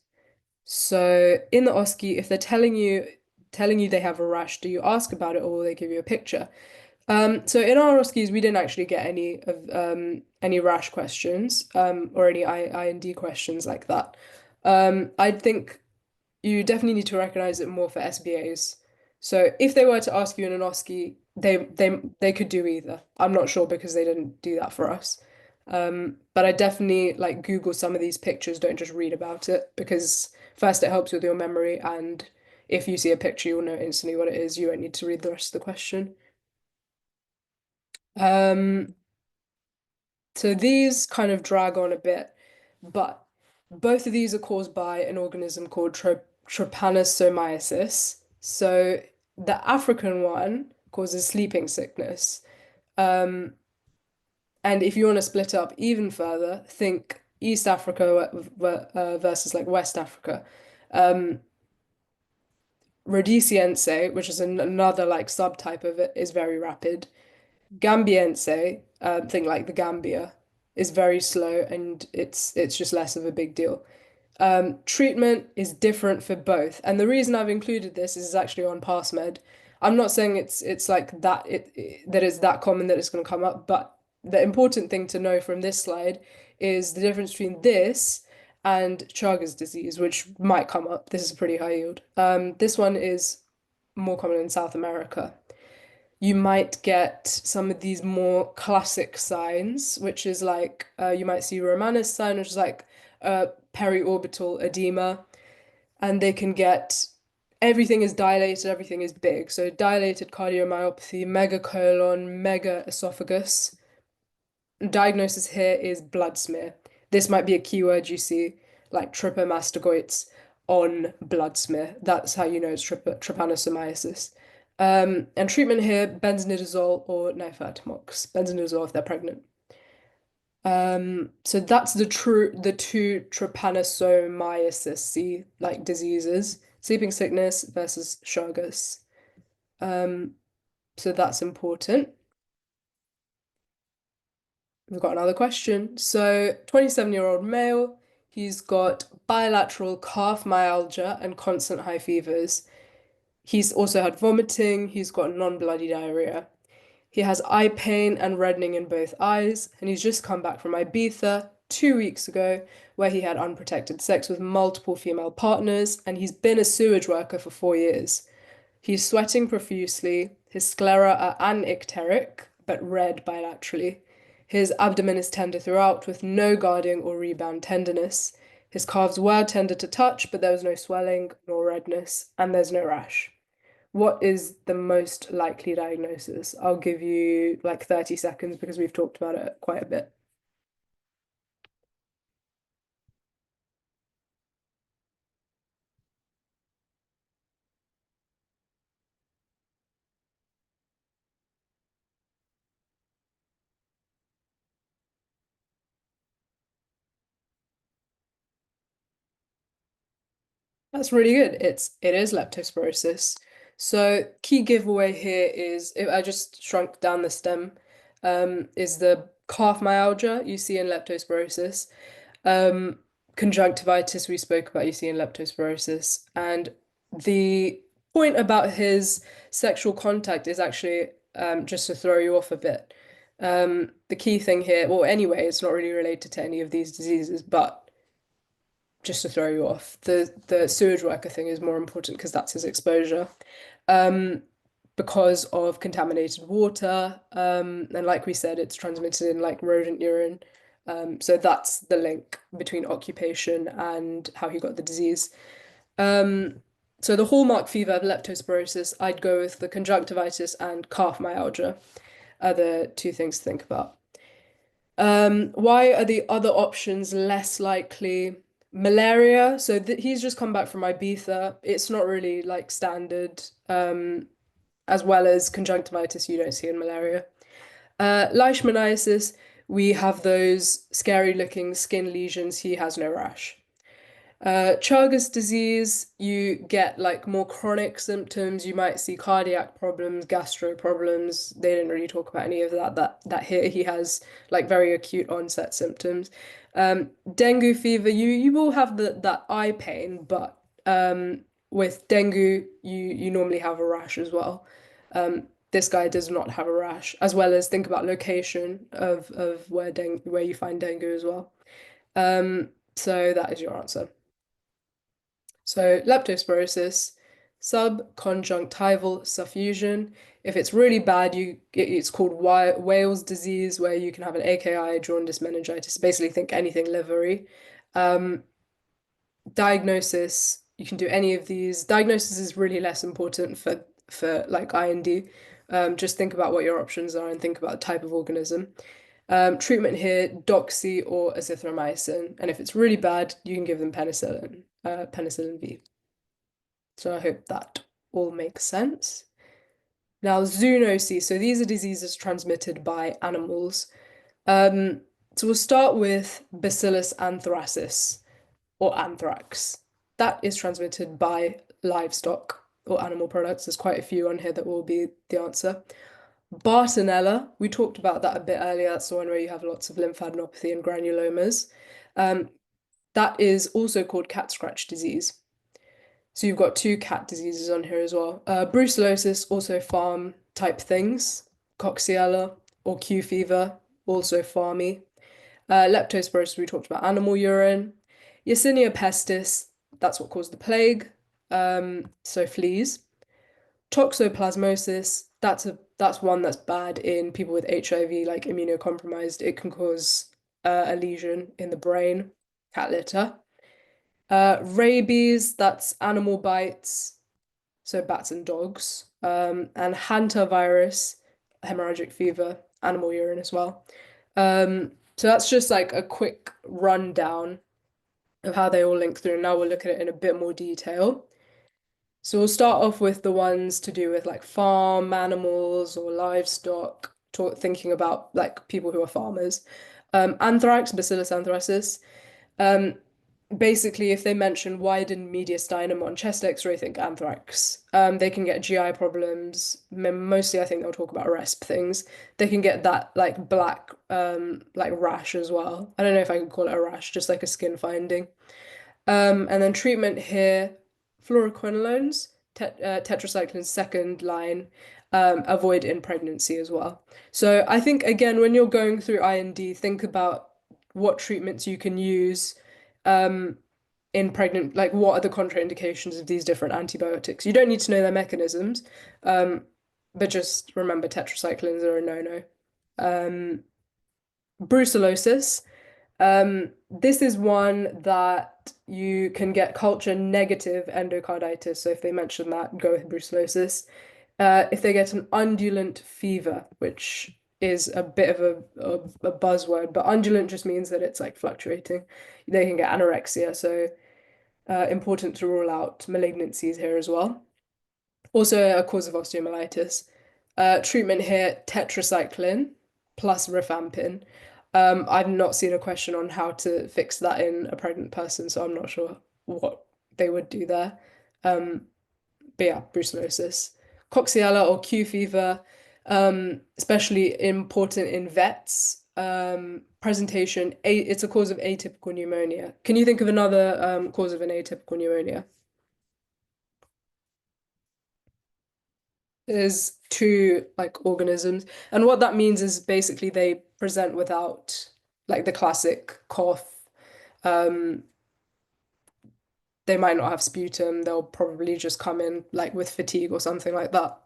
So in the OSCE, if they're telling you they have a rash, do you ask about it or will they give you a picture? So in our OSCEs, we didn't actually get any rash questions, or any IND questions like that. I think you definitely need to recognize it more for SBAs. So if they were to ask you in an OSCE, they could do either. I'm not sure because they didn't do that for us. But I definitely like Google some of these pictures, don't just read about it because first it helps with your memory, and if you see a picture, you'll know instantly what it is. You won't need to read the rest of the question. Um, so these kind of drag on a bit, but both of these are caused by an organism called trypanosomiasis. So the African one causes sleeping sickness. Um, and if you want to split up even further, think East Africa versus like West Africa. Um, Rhodesiense, which is another like subtype of it, is very rapid. Gambiense, thing like the Gambia, is very slow and it's just less of a big deal. Treatment is different for both, and the reason I've included this is actually on PassMed. I'm not saying it's like that that it's that common that it's going to come up, but the important thing to know from this slide is the difference between this and Chagas disease, which might come up. This is pretty high yield. This one is more common in South America. You might get some of these more classic signs, which is like you might see Romanes sign, which is like periorbital edema, and they can get everything is dilated, everything is big. So dilated cardiomyopathy, megacolon, mega esophagus. Diagnosis here is blood smear. This might be a keyword you see. like trypanomastocytes on blood smear. That's how you know it's trypanosomiasis. And treatment here, benznidazole or nifurtimox. Benznidazole if they're pregnant. So that's the two trypanosomiasis like diseases, sleeping sickness versus Chagas. Um, so that's important. We've got another question. So, 27-year-old male, he's got bilateral calf myalgia and constant high fevers. He's also had vomiting, he's got non-bloody diarrhea. He has eye pain and reddening in both eyes, and he's just come back from Ibiza 2 weeks ago, where he had unprotected sex with multiple female partners, and he's been a sewage worker for 4 years. He's sweating profusely. His sclera are anicteric, but red bilaterally. His abdomen is tender throughout, with no guarding or rebound tenderness. His calves were tender to touch, but there was no swelling nor redness, and there's no rash. What is the most likely diagnosis? I'll give you like 30 seconds because we've talked about it quite a bit. That's really good. It is leptospirosis. So key giveaway here is if I just shrunk down the stem, is the calf myalgia you see in leptospirosis. Um, Conjunctivitis we spoke about you see in leptospirosis. And the point about his sexual contact is actually just to throw you off a bit. The key thing here, well, anyway, it's not really related to any of these diseases, but just to throw you off. The sewage worker thing is more important because that's his exposure. Um, because of contaminated water. And like we said, it's transmitted in like rodent urine. So that's the link between occupation and how he got the disease. Um, so the hallmark fever of leptospirosis, I'd go with the conjunctivitis and calf myalgia are the two things to think about. Why are the other options less likely? Malaria. So th he's just come back from Ibiza. It's not really like standard, as well as conjunctivitis you don't see in malaria. Leishmaniasis, we have those scary looking skin lesions. He has no rash. Chagas disease, you get like more chronic symptoms. You might see cardiac problems, gastro problems. They didn't really talk about any of that. That here he has like very acute onset symptoms. Dengue fever, you will have that eye pain, but with dengue, you normally have a rash as well. This guy does not have a rash, as well as think about location of where you find dengue as well. So that is your answer. So leptospirosis, subconjunctival suffusion. If it's really bad, it's called Wales disease, where you can have an AKI, jaundice, meningitis. Basically, think anything livery. Um, Diagnosis, you can do any of these. Diagnosis is really less important for like IND. Just think about what your options are and think about the type of organism. Treatment here, doxy or azithromycin. And if it's really bad, you can give them penicillin, penicillin V. So I hope that all makes sense. Now, zoonosis. So these are diseases transmitted by animals. Um, so we'll start with Bacillus anthracis or anthrax. That is transmitted by livestock or animal products. There's quite a few on here that will be the answer. Bartonella, we talked about that a bit earlier. That's the one where you have lots of lymphadenopathy and granulomas. Um, that is also called cat scratch disease. So you've got two cat diseases on here as well. Brucellosis, also farm type things. Coxiella or Q fever, also farmy. Leptospirosis, we talked about animal urine. Yersinia pestis, that's what caused the plague. So fleas. Toxoplasmosis, that's one that's bad in people with HIV, like immunocompromised. It can cause a lesion in the brain, cat litter. Rabies, that's animal bites, so bats and dogs. And hantavirus, hemorrhagic fever, animal urine as well. So that's just like a quick rundown. of how they all link through. Now we'll look at it in a bit more detail. So we'll start off with the ones to do with like farm animals or livestock, thinking about like people who are farmers. Anthrax, Bacillus anthracis. Um, Basically, if they mention widened mediastinum on chest X-ray, think anthrax. They can get GI problems. Mostly, I think they'll talk about RESP things. They can get that like black, like rash as well. I don't know if I can call it a rash, just like a skin finding. And then treatment here, fluoroquinolones, tetracycline's second line, avoid in pregnancy as well. So I think again, when you're going through IND, think about what treatments you can use um, in pregnant, like what are the contraindications of these different antibiotics. You don't need to know their mechanisms, um, but just remember tetracyclines are a no-no. Um, Brucellosis. This is one that you can get culture negative endocarditis. So if they mention that, go with brucellosis. If they get an undulant fever, which is a bit of a buzzword, but undulant just means that it's like fluctuating. They can get anorexia, so important to rule out malignancies here as well. Also a cause of osteomyelitis. Treatment here, tetracycline plus rifampin. I've not seen a question on how to fix that in a pregnant person, so I'm not sure what they would do there. Um, but yeah, brucellosis. Coxiella or Q fever, especially important in vets. Presentation, it's a cause of atypical pneumonia. Can you think of another cause of an atypical pneumonia? There's two like organisms, and what that means is basically they present without like the classic cough. Um, they might not have sputum. They'll probably just come in like with fatigue or something like that.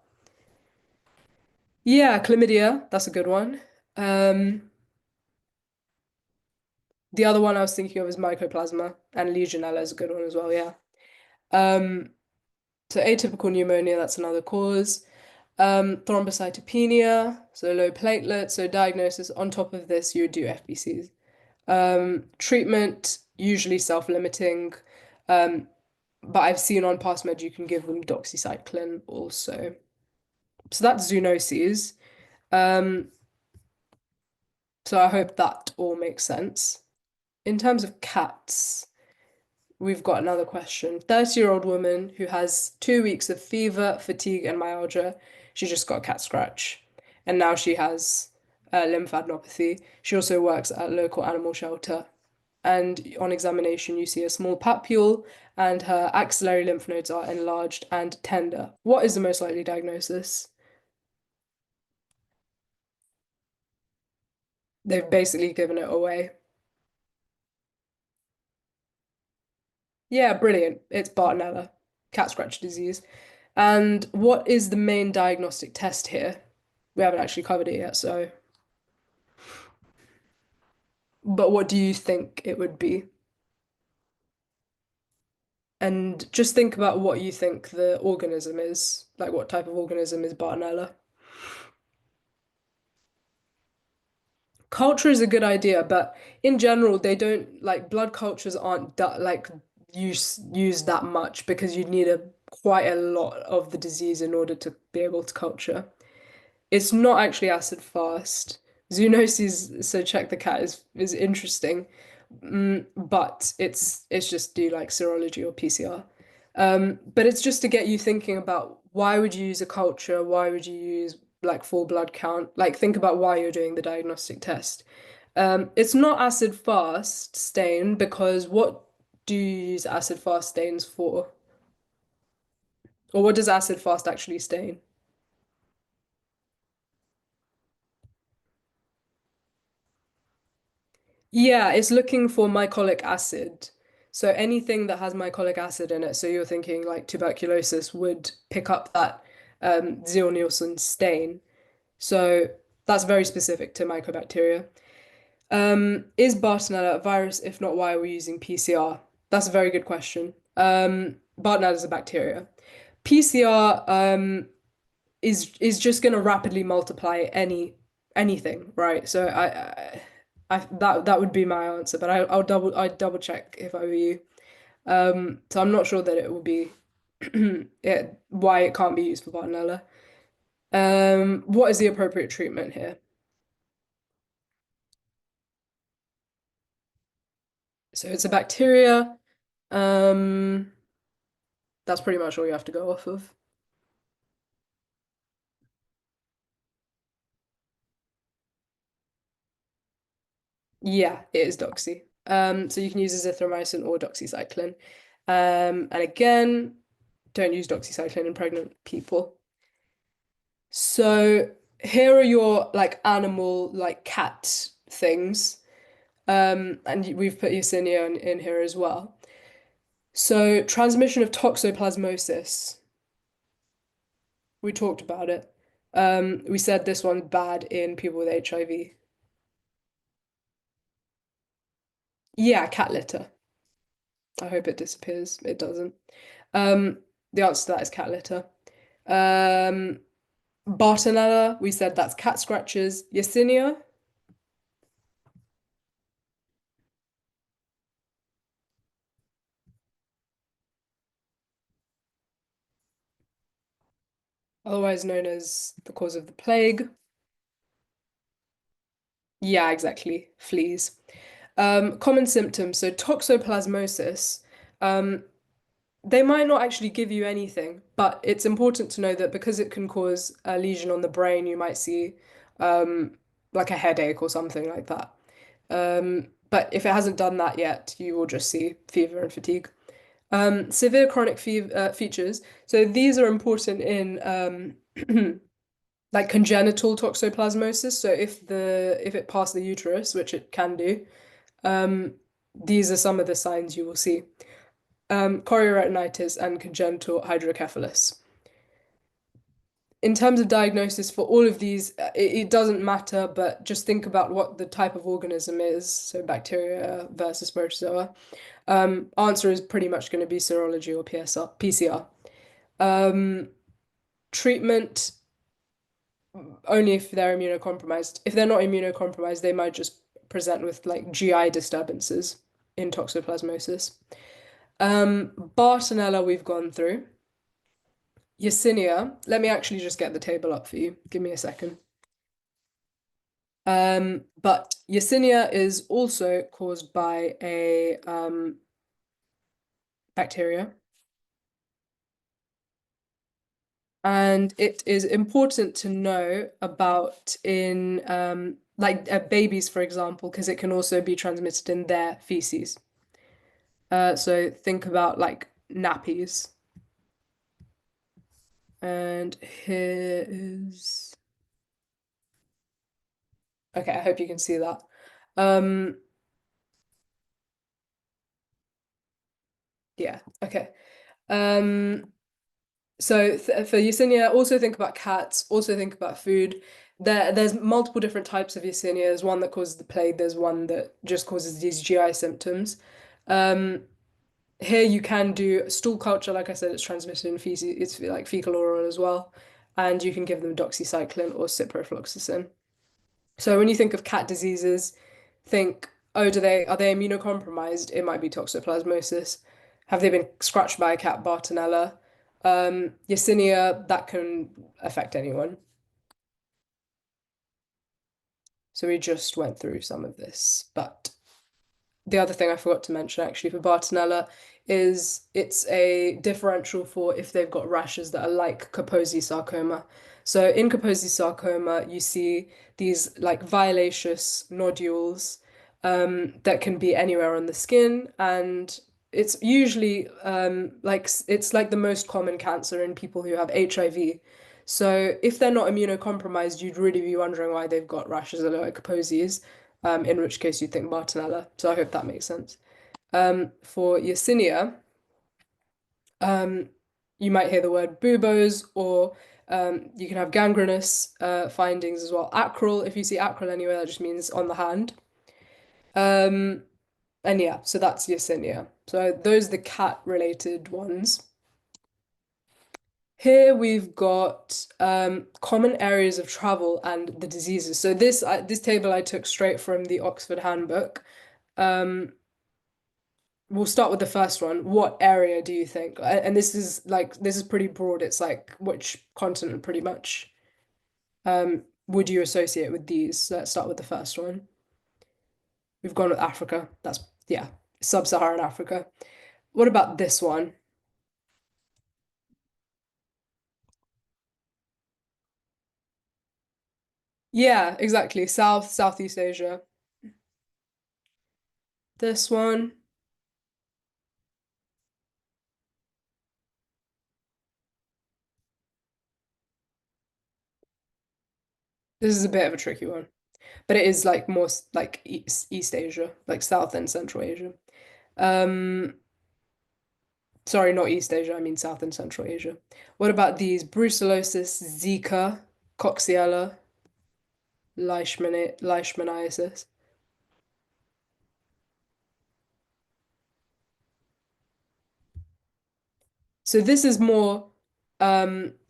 Yeah, chlamydia, that's a good one. Um, the other one I was thinking of is mycoplasma, and Legionella is a good one as well. Yeah. Um, so atypical pneumonia, that's another cause. Thrombocytopenia, so low platelets. So diagnosis on top of this, you would do FBCs. Treatment, usually self-limiting. Um, but I've seen on PassMed you can give them doxycycline also. So that's zoonoses. Um, so I hope that all makes sense. In terms of cats, we've got another question. 30-year-old woman who has 2 weeks of fever, fatigue, and myalgia. She just got a cat scratch. And now she has lymphadenopathy. She also works at a local animal shelter. And on examination, you see a small papule, and her axillary lymph nodes are enlarged and tender. What is the most likely diagnosis? They've basically given it away. Yeah, brilliant. It's Bartonella, cat scratch disease. And what is the main diagnostic test here? We haven't actually covered it yet, so. But what do you think it would be? And just think about what you think the organism is. Like, what type of organism is Bartonella? Culture is a good idea, but in general, they don't like blood cultures aren't like used that much because you need a quite a lot of the disease in order to be able to culture. It's not actually acid fast. Zoonoses, so check the cat is interesting, but it's just do like serology or PCR. But it's just to get you thinking about why would you use a culture? Why would you use like full blood count? Like think about why you're doing the diagnostic test. It's not acid fast stain because what do you use acid fast stains for? Or what does acid fast actually stain? Yeah, it's looking for mycolic acid. So anything that has mycolic acid in it, so you're thinking like tuberculosis would pick up that Ziehl-Neelsen stain. So that's very specific to mycobacteria. Is Bartonella a virus? If not, why are we using PCR? That's a very good question. Bartonella is a bacteria. PCR is just going to rapidly multiply anything, right? So I that would be my answer, but I'd double check if I were you. So I'm not sure that it will be why it can't be used for Bartonella. What is the appropriate treatment here? So it's a bacteria. Um, that's pretty much all you have to go off of. Yeah, it is doxy. So you can use azithromycin or doxycycline. And again, don't use doxycycline in pregnant people. So here are your like animal, like cat things. And we've put Yersinia in here as well. So transmission of toxoplasmosis. We talked about it. We said this one's bad in people with HIV. Yeah, cat litter. I hope it disappears. It doesn't. Um, the answer to that is cat litter. Um, Bartonella, we said that's cat scratches. Yersinia, otherwise known as the cause of the plague. Yeah, exactly. Fleas. Common symptoms. So toxoplasmosis. Um, they might not actually give you anything, but it's important to know that because it can cause a lesion on the brain, you might see like a headache or something like that. But if it hasn't done that yet, you will just see fever and fatigue. Severe chronic features. So these are important in like congenital toxoplasmosis. So if it passed the uterus, which it can do, um, these are some of the signs you will see. Chorioretinitis and congenital hydrocephalus. In terms of diagnosis for all of these, it doesn't matter, but just think about what the type of organism is. So bacteria versus protozoa. Answer is pretty much going to be serology or PCR. Um, treatment only if they're immunocompromised. If they're not immunocompromised, they might just present with like GI disturbances in toxoplasmosis. Bartonella we've gone through. Yersinia, let me actually just get the table up for you. Give me a second. But Yersinia is also caused by a bacteria. And it is important to know about in like babies, for example, because it can also be transmitted in their feces. So think about like nappies. And here is, okay, I hope you can see that. Um, yeah, okay. Um, so th for Yersinia, also think about cats, also think about food. There's multiple different types of Yersinia. There's one that causes the plague, there's one that just causes these GI symptoms. Um, here you can do stool culture, like I said, it's transmitted in feces, it's like fecal oral as well. And you can give them doxycycline or ciprofloxacin. So when you think of cat diseases, think, oh, do they are they immunocompromised? It might be toxoplasmosis. Have they been scratched by a cat, Bartonella? Yersinia, that can affect anyone. So we just went through some of this, but the other thing I forgot to mention actually for Bartonella is it's a differential for if they've got rashes that are like Kaposi sarcoma. So in Kaposi sarcoma, you see these like violaceous nodules that can be anywhere on the skin, and it's usually it's like the most common cancer in people who have HIV. So if they're not immunocompromised, you'd really be wondering why they've got rashes that are like Kaposi's, in which case you'd think Bartonella. So I hope that makes sense. For Yersinia, um, you might hear the word buboes, or you can have gangrenous findings as well. Acral, if you see acral anywhere, that just means on the hand. Um, and yeah, so that's Yersinia. So those are the cat-related ones. Here we've got common areas of travel and the diseases. So this table I took straight from the Oxford Handbook. Um, we'll start with the first one. What area do you think? And this is pretty broad. It's like which continent pretty much would you associate with these? So let's start with the first one. We've gone with Africa. That's yeah, sub-Saharan Africa. What about this one? Yeah, exactly. Southeast Asia. This one. This is a bit of a tricky one. But it is like more like East Asia, like South and Central Asia. Um, sorry, not East Asia, I mean South and Central Asia. What about these? Brucellosis, Zika, Coxiella, Leishmaniasis. So this is more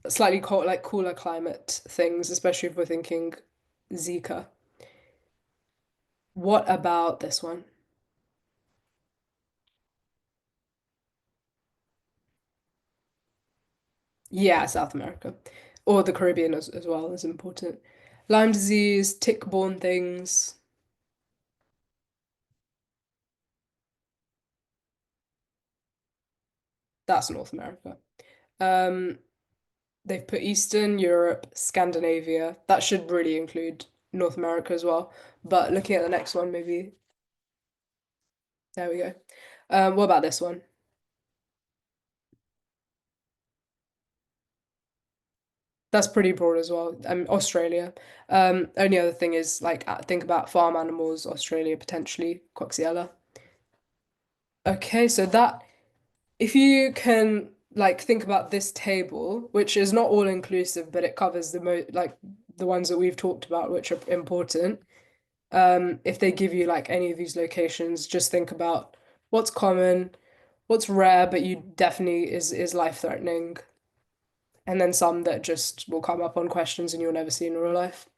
slightly cold, like cooler climate things, especially if we're thinking Zika. What about this one? Yeah, South America. Or the Caribbean as well is important. Lyme disease, tick-borne things. That's North America. Um, they've put Eastern Europe, Scandinavia. That should really include North America as well. But looking at the next one, maybe there we go. What about this one? That's pretty broad as well. Australia. Only other thing is like think about farm animals, Australia potentially, Coxiella. Okay, so that if you can like think about this table, which is not all inclusive, but it covers the mo like the ones that we've talked about, which are important. If they give you like any of these locations, just think about what's common, what's rare, but you definitely is life-threatening, and then some that just will come up on questions and you'll never see in real life.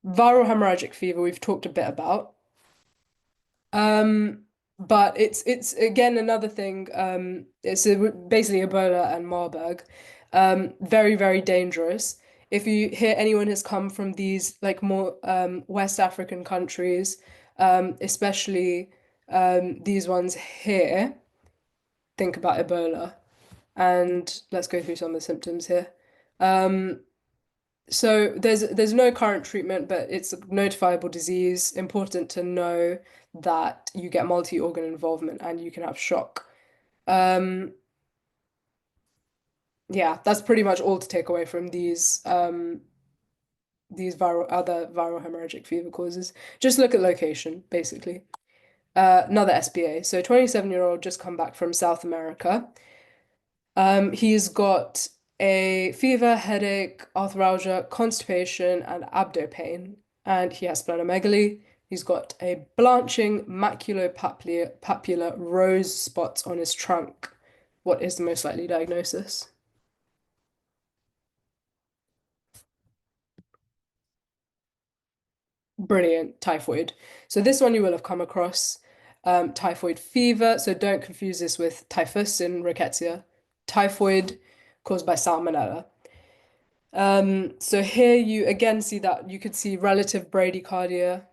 Viral hemorrhagic fever, we've talked a bit about. Um, but it's again another thing. Basically Ebola and Marburg. Very, very dangerous. If you hear anyone has come from these like more West African countries, especially these ones here, think about Ebola. And let's go through some of the symptoms here. Um, so there's no current treatment, but it's a notifiable disease. Important to know that you get multi-organ involvement and you can have shock. Um, yeah, that's pretty much all to take away from these other viral hemorrhagic fever causes. Just look at location, basically. Another SBA. So 27-year-old just come back from South America. He's got a fever, headache, arthralgia, constipation, and abdo pain, and he has splenomegaly. He's got a blanching maculopapular rose spots on his trunk. What is the most likely diagnosis? Brilliant, typhoid. So this one you will have come across. Typhoid fever. So don't confuse this with typhus and rickettsia. Typhoid caused by salmonella. So here you again see that you could see relative bradycardia.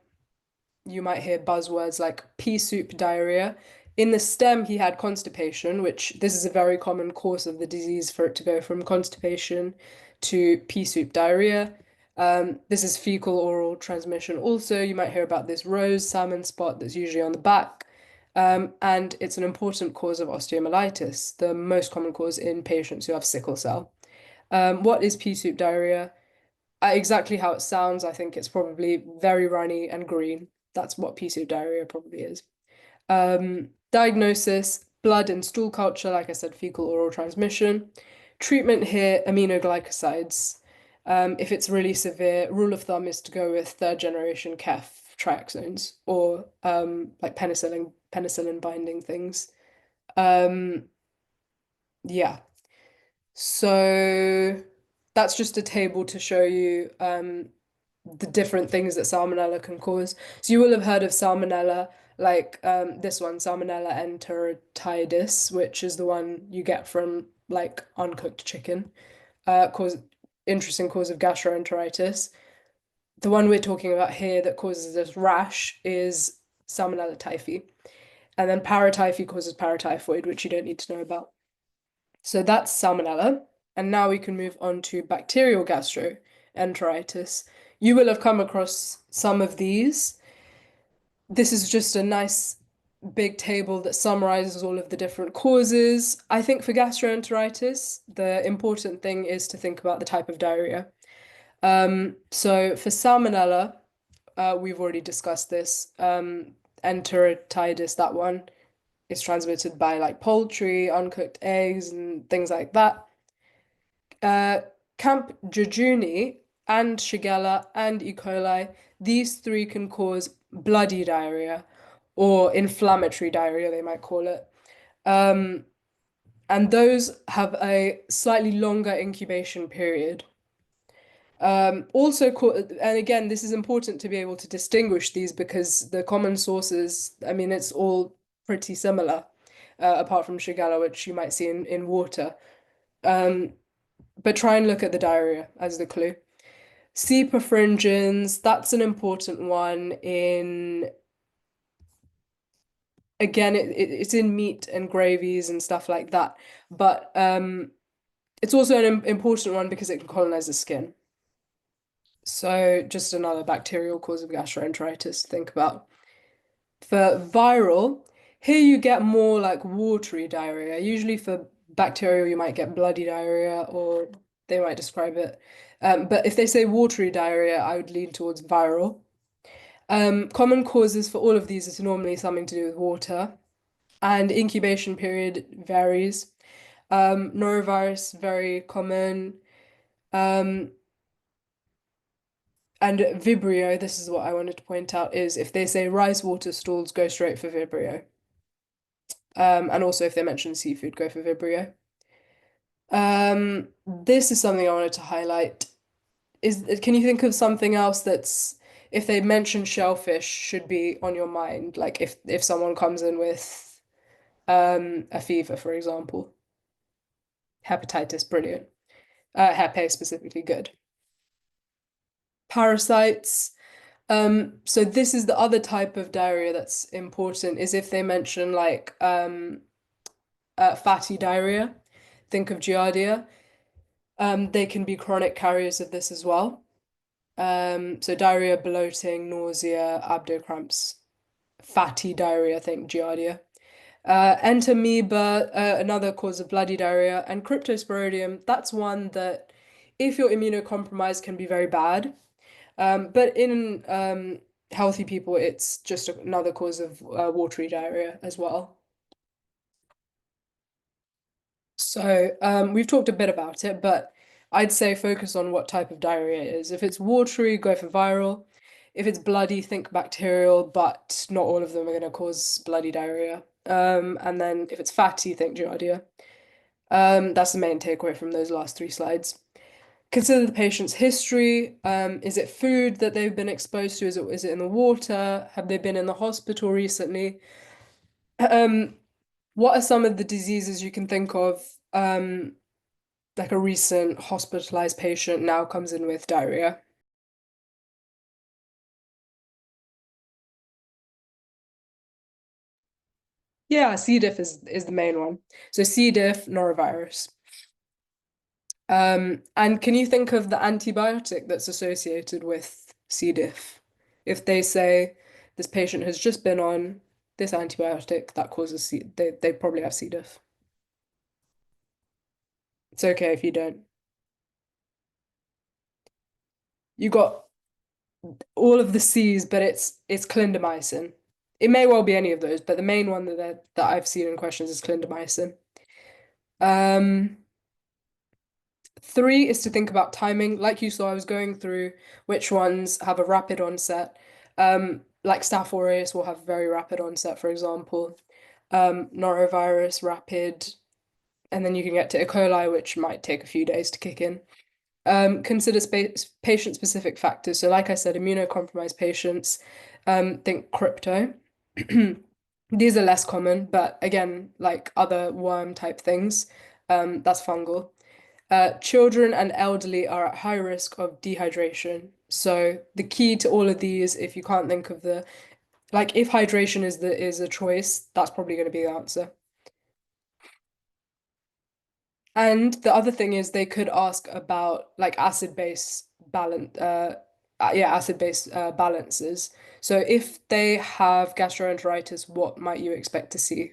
You might hear buzzwords like pea soup diarrhea. In the stem, he had constipation, which this is a very common course of the disease for it to go from constipation to pea soup diarrhea. This is fecal oral transmission. Also, you might hear about this rose salmon spot that's usually on the back. And it's an important cause of osteomyelitis, the most common cause in patients who have sickle cell. What is pea soup diarrhea? Exactly how it sounds. I think it's probably very runny and green. That's what pea soup diarrhea probably is. Diagnosis, blood and stool culture, like I said, fecal oral transmission. Treatment here, aminoglycosides. If it's really severe, rule of thumb is to go with third generation KEF trioxanes or like penicillin binding things. Um, yeah. So that's just a table to show you the different things that salmonella can cause. So you will have heard of salmonella, like this one, Salmonella enteritidis, which is the one you get from like uncooked chicken. Cause interesting cause of gastroenteritis. The one we're talking about here that causes this rash is Salmonella typhi. And then paratyphi causes paratyphoid, which you don't need to know about. So that's Salmonella. And now we can move on to bacterial gastroenteritis. You will have come across some of these. This is just a nice big table that summarizes all of the different causes. I think for gastroenteritis, the important thing is to think about the type of diarrhea. So for Salmonella, we've already discussed this. Enteritidis, that one, is transmitted by like poultry, uncooked eggs, and things like that. Uh, Camp jejuni and Shigella and E. coli, these three can cause bloody diarrhea or inflammatory diarrhea, they might call it. Um, and those have a slightly longer incubation period. And again, this is important to be able to distinguish these because the common sources, I mean, it's all pretty similar, apart from Shigella, which you might see in water. Um, but try and look at the diarrhea as the clue. C. perfringens, that's an important one in, again, it's in meat and gravies and stuff like that. But it's also an important one because it can colonize the skin. So just another bacterial cause of gastroenteritis to think about. For viral, here you get more like watery diarrhea. Usually for bacterial, you might get bloody diarrhea or they might describe it. But if they say watery diarrhea, I would lean towards viral. Common causes for all of these is normally something to do with water, and incubation period varies. Norovirus, very common. Um, And Vibrio, this is what I wanted to point out, is if they say rice water stools, go straight for Vibrio. And also if they mention seafood, go for Vibrio. This is something I wanted to highlight. Can you think of something else that's, if they mention shellfish, should be on your mind? Like if someone comes in with a fever, for example. Hepatitis, brilliant. Hep A specifically, good. Parasites. So this is the other type of diarrhea that's important, is if they mention like fatty diarrhea, think of Giardia. They can be chronic carriers of this as well. So diarrhea, bloating, nausea, abdo cramps, fatty diarrhea, think Giardia. Entamoeba, another cause of bloody diarrhea, and cryptosporidium, that's one that if you're immunocompromised can be very bad. But in healthy people, it's just another cause of watery diarrhea as well. So we've talked a bit about it, but I'd say focus on what type of diarrhea it is. If it's watery, go for viral. If it's bloody, think bacterial, but not all of them are going to cause bloody diarrhea. And then if it's fatty, think Giardia. That's the main takeaway from those last three slides. Consider the patient's history. Is it food that they've been exposed to? Is it in the water? Have they been in the hospital recently? Um, what are some of the diseases you can think of? Like a recent hospitalized patient now comes in with diarrhea. Yeah, C. diff is the main one. So C. diff, norovirus. And can you think of the antibiotic that's associated with C. diff? If they say this patient has just been on this antibiotic that causes they probably have C. diff. It's okay if you don't. You got all of the C's, but it's clindamycin. It may well be any of those, but the main one that I've seen in questions is clindamycin. Um, Three is to think about timing. Like you saw, I was going through which ones have a rapid onset. Like Staph aureus will have very rapid onset, for example. Norovirus, rapid. and then you can get to E. coli, which might take a few days to kick in. Consider patient-specific factors. So, like I said, immunocompromised patients, think crypto. These are less common, but again, like other worm type things, that's fungal. Children and elderly are at high risk of dehydration. So the key to all of these, if you can't think of the like, if hydration is a choice, that's probably going to be the answer. And the other thing is they could ask about like acid-base balance, yeah, acid-base balances. So if they have gastroenteritis, what might you expect to see?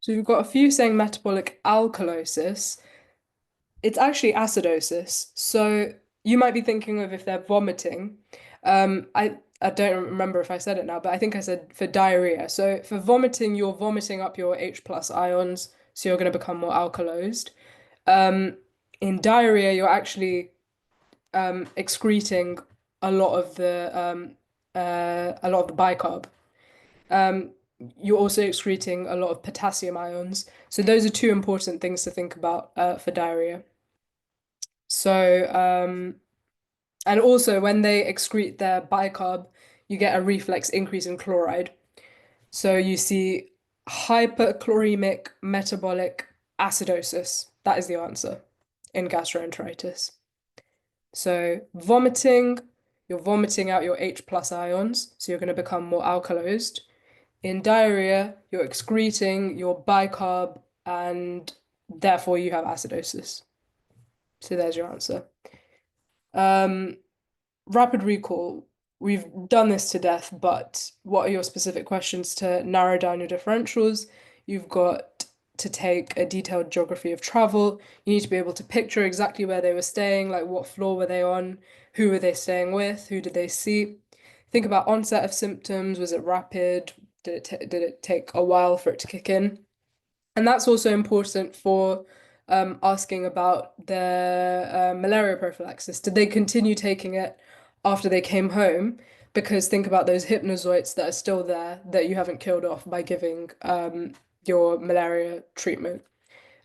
So we've got a few saying metabolic alkalosis. It's actually acidosis. So you might be thinking of if they're vomiting. I don't remember if I said it now, but I think I said for diarrhea. So for vomiting, you're vomiting up your H plus ions, so you're going to become more alkalized. Um, in diarrhea, you're actually excreting a lot of the bicarb. Um, you're also excreting a lot of potassium ions. So those are two important things to think about for diarrhea. So, and also when they excrete their bicarb, you get a reflex increase in chloride. So you see hyperchloremic metabolic acidosis. That is the answer in gastroenteritis. So vomiting, you're vomiting out your H plus ions, so you're going to become more alkalized. In diarrhea, you're excreting your bicarb, and therefore you have acidosis. So there's your answer. Um, Rapid recall. We've done this to death, but what are your specific questions to narrow down your differentials? You've got to take a detailed geography of travel. You need to be able to picture exactly where they were staying, like what floor were they on, who were they staying with, who did they see. Think about onset of symptoms. Was it rapid? Did it take a while for it to kick in? And that's also important for asking about their malaria prophylaxis. Did they continue taking it after they came home? Because think about those hypnozoites that are still there that you haven't killed off by giving your malaria treatment,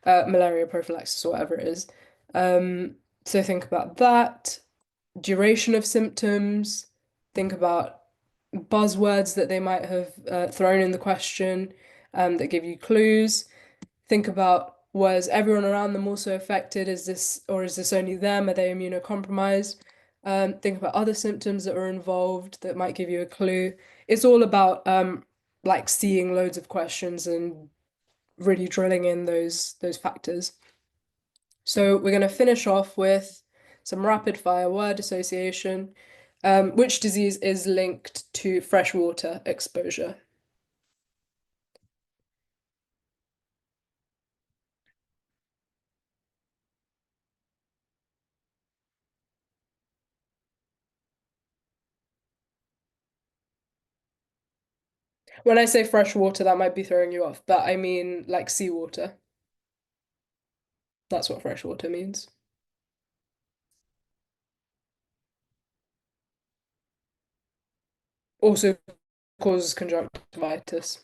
malaria prophylaxis, or whatever it is. So think about that. Duration of symptoms. Think about buzzwords that they might have thrown in the question that give you clues. Think about, was everyone around them also affected? Is this only them? Are they immunocompromised? Think about other symptoms that were involved that might give you a clue. It's all about like seeing loads of questions and really drilling in those factors. So we're going to finish off with some rapid fire word association. Which disease is linked to freshwater exposure? When I say freshwater, that might be throwing you off, but I mean like seawater. That's what freshwater means. Also causes conjunctivitis.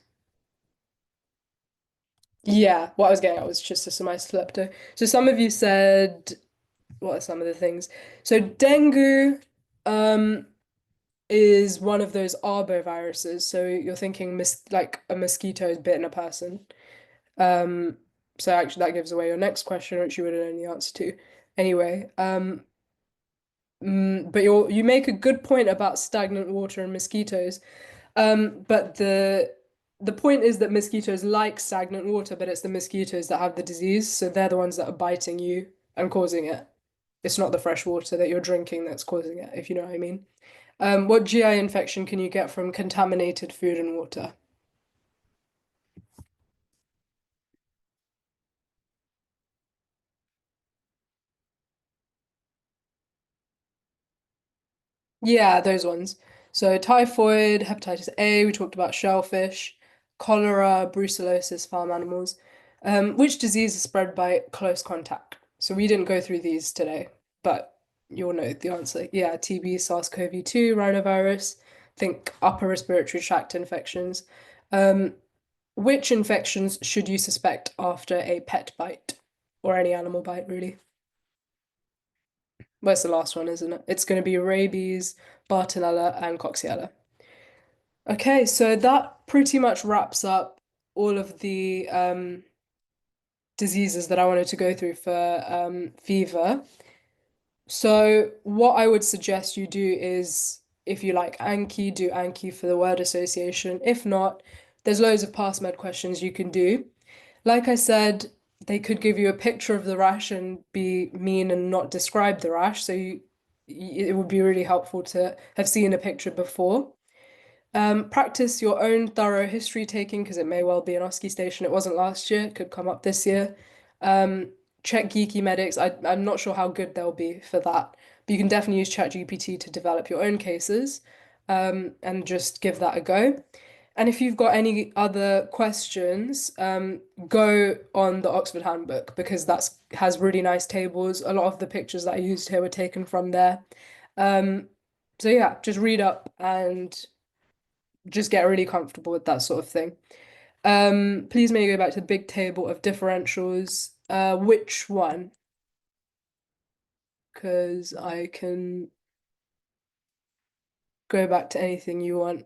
Yeah, what I was getting at was schistosomiasis lepto. So some of you said, what are some of the things? So dengue um, is one of those arboviruses. So you're thinking like a mosquito has bitten a person. Um, so actually that gives away your next question, which you would have known the answer to. Anyway, but you make a good point about stagnant water and mosquitoes. But the point is that mosquitoes like stagnant water, but it's the mosquitoes that have the disease, so they're the ones that are biting you and causing it. It's not the fresh water that you're drinking that's causing it, if you know what I mean. What GI infection can you get from contaminated food and water? Yeah, those ones. So typhoid, hepatitis A, we talked about shellfish, cholera, brucellosis, farm animals. Which disease is spread by close contact? So we didn't go through these today, but you'll know the answer. Yeah, TB, SARS-CoV-2, rhinovirus. Think upper respiratory tract infections. Um, which infections should you suspect after a pet bite or any animal bite, really? Where's the last one, isn't it? It's going to be rabies, Bartonella, and Coxiella. Okay, so that pretty much wraps up all of the diseases that I wanted to go through for fever. So, what I would suggest you do is, if you like Anki, do Anki for the word association. If not, there's loads of past med questions you can do. Like I said, they could give you a picture of the rash and be mean and not describe the rash. So it would be really helpful to have seen a picture before. Practice your own thorough history taking because it may well be an OSCE station. It wasn't last year, it could come up this year. Um, check Geeky Medics. I'm not sure how good they'll be for that, but you can definitely use ChatGPT to develop your own cases and just give that a go. And if you've got any other questions, go on the Oxford Handbook because that's has really nice tables. A lot of the pictures that I used here were taken from there. Um, so yeah, just read up and just get really comfortable with that sort of thing. Please may you go back to the big table of differentials. Which one? Because I can go back to anything you want.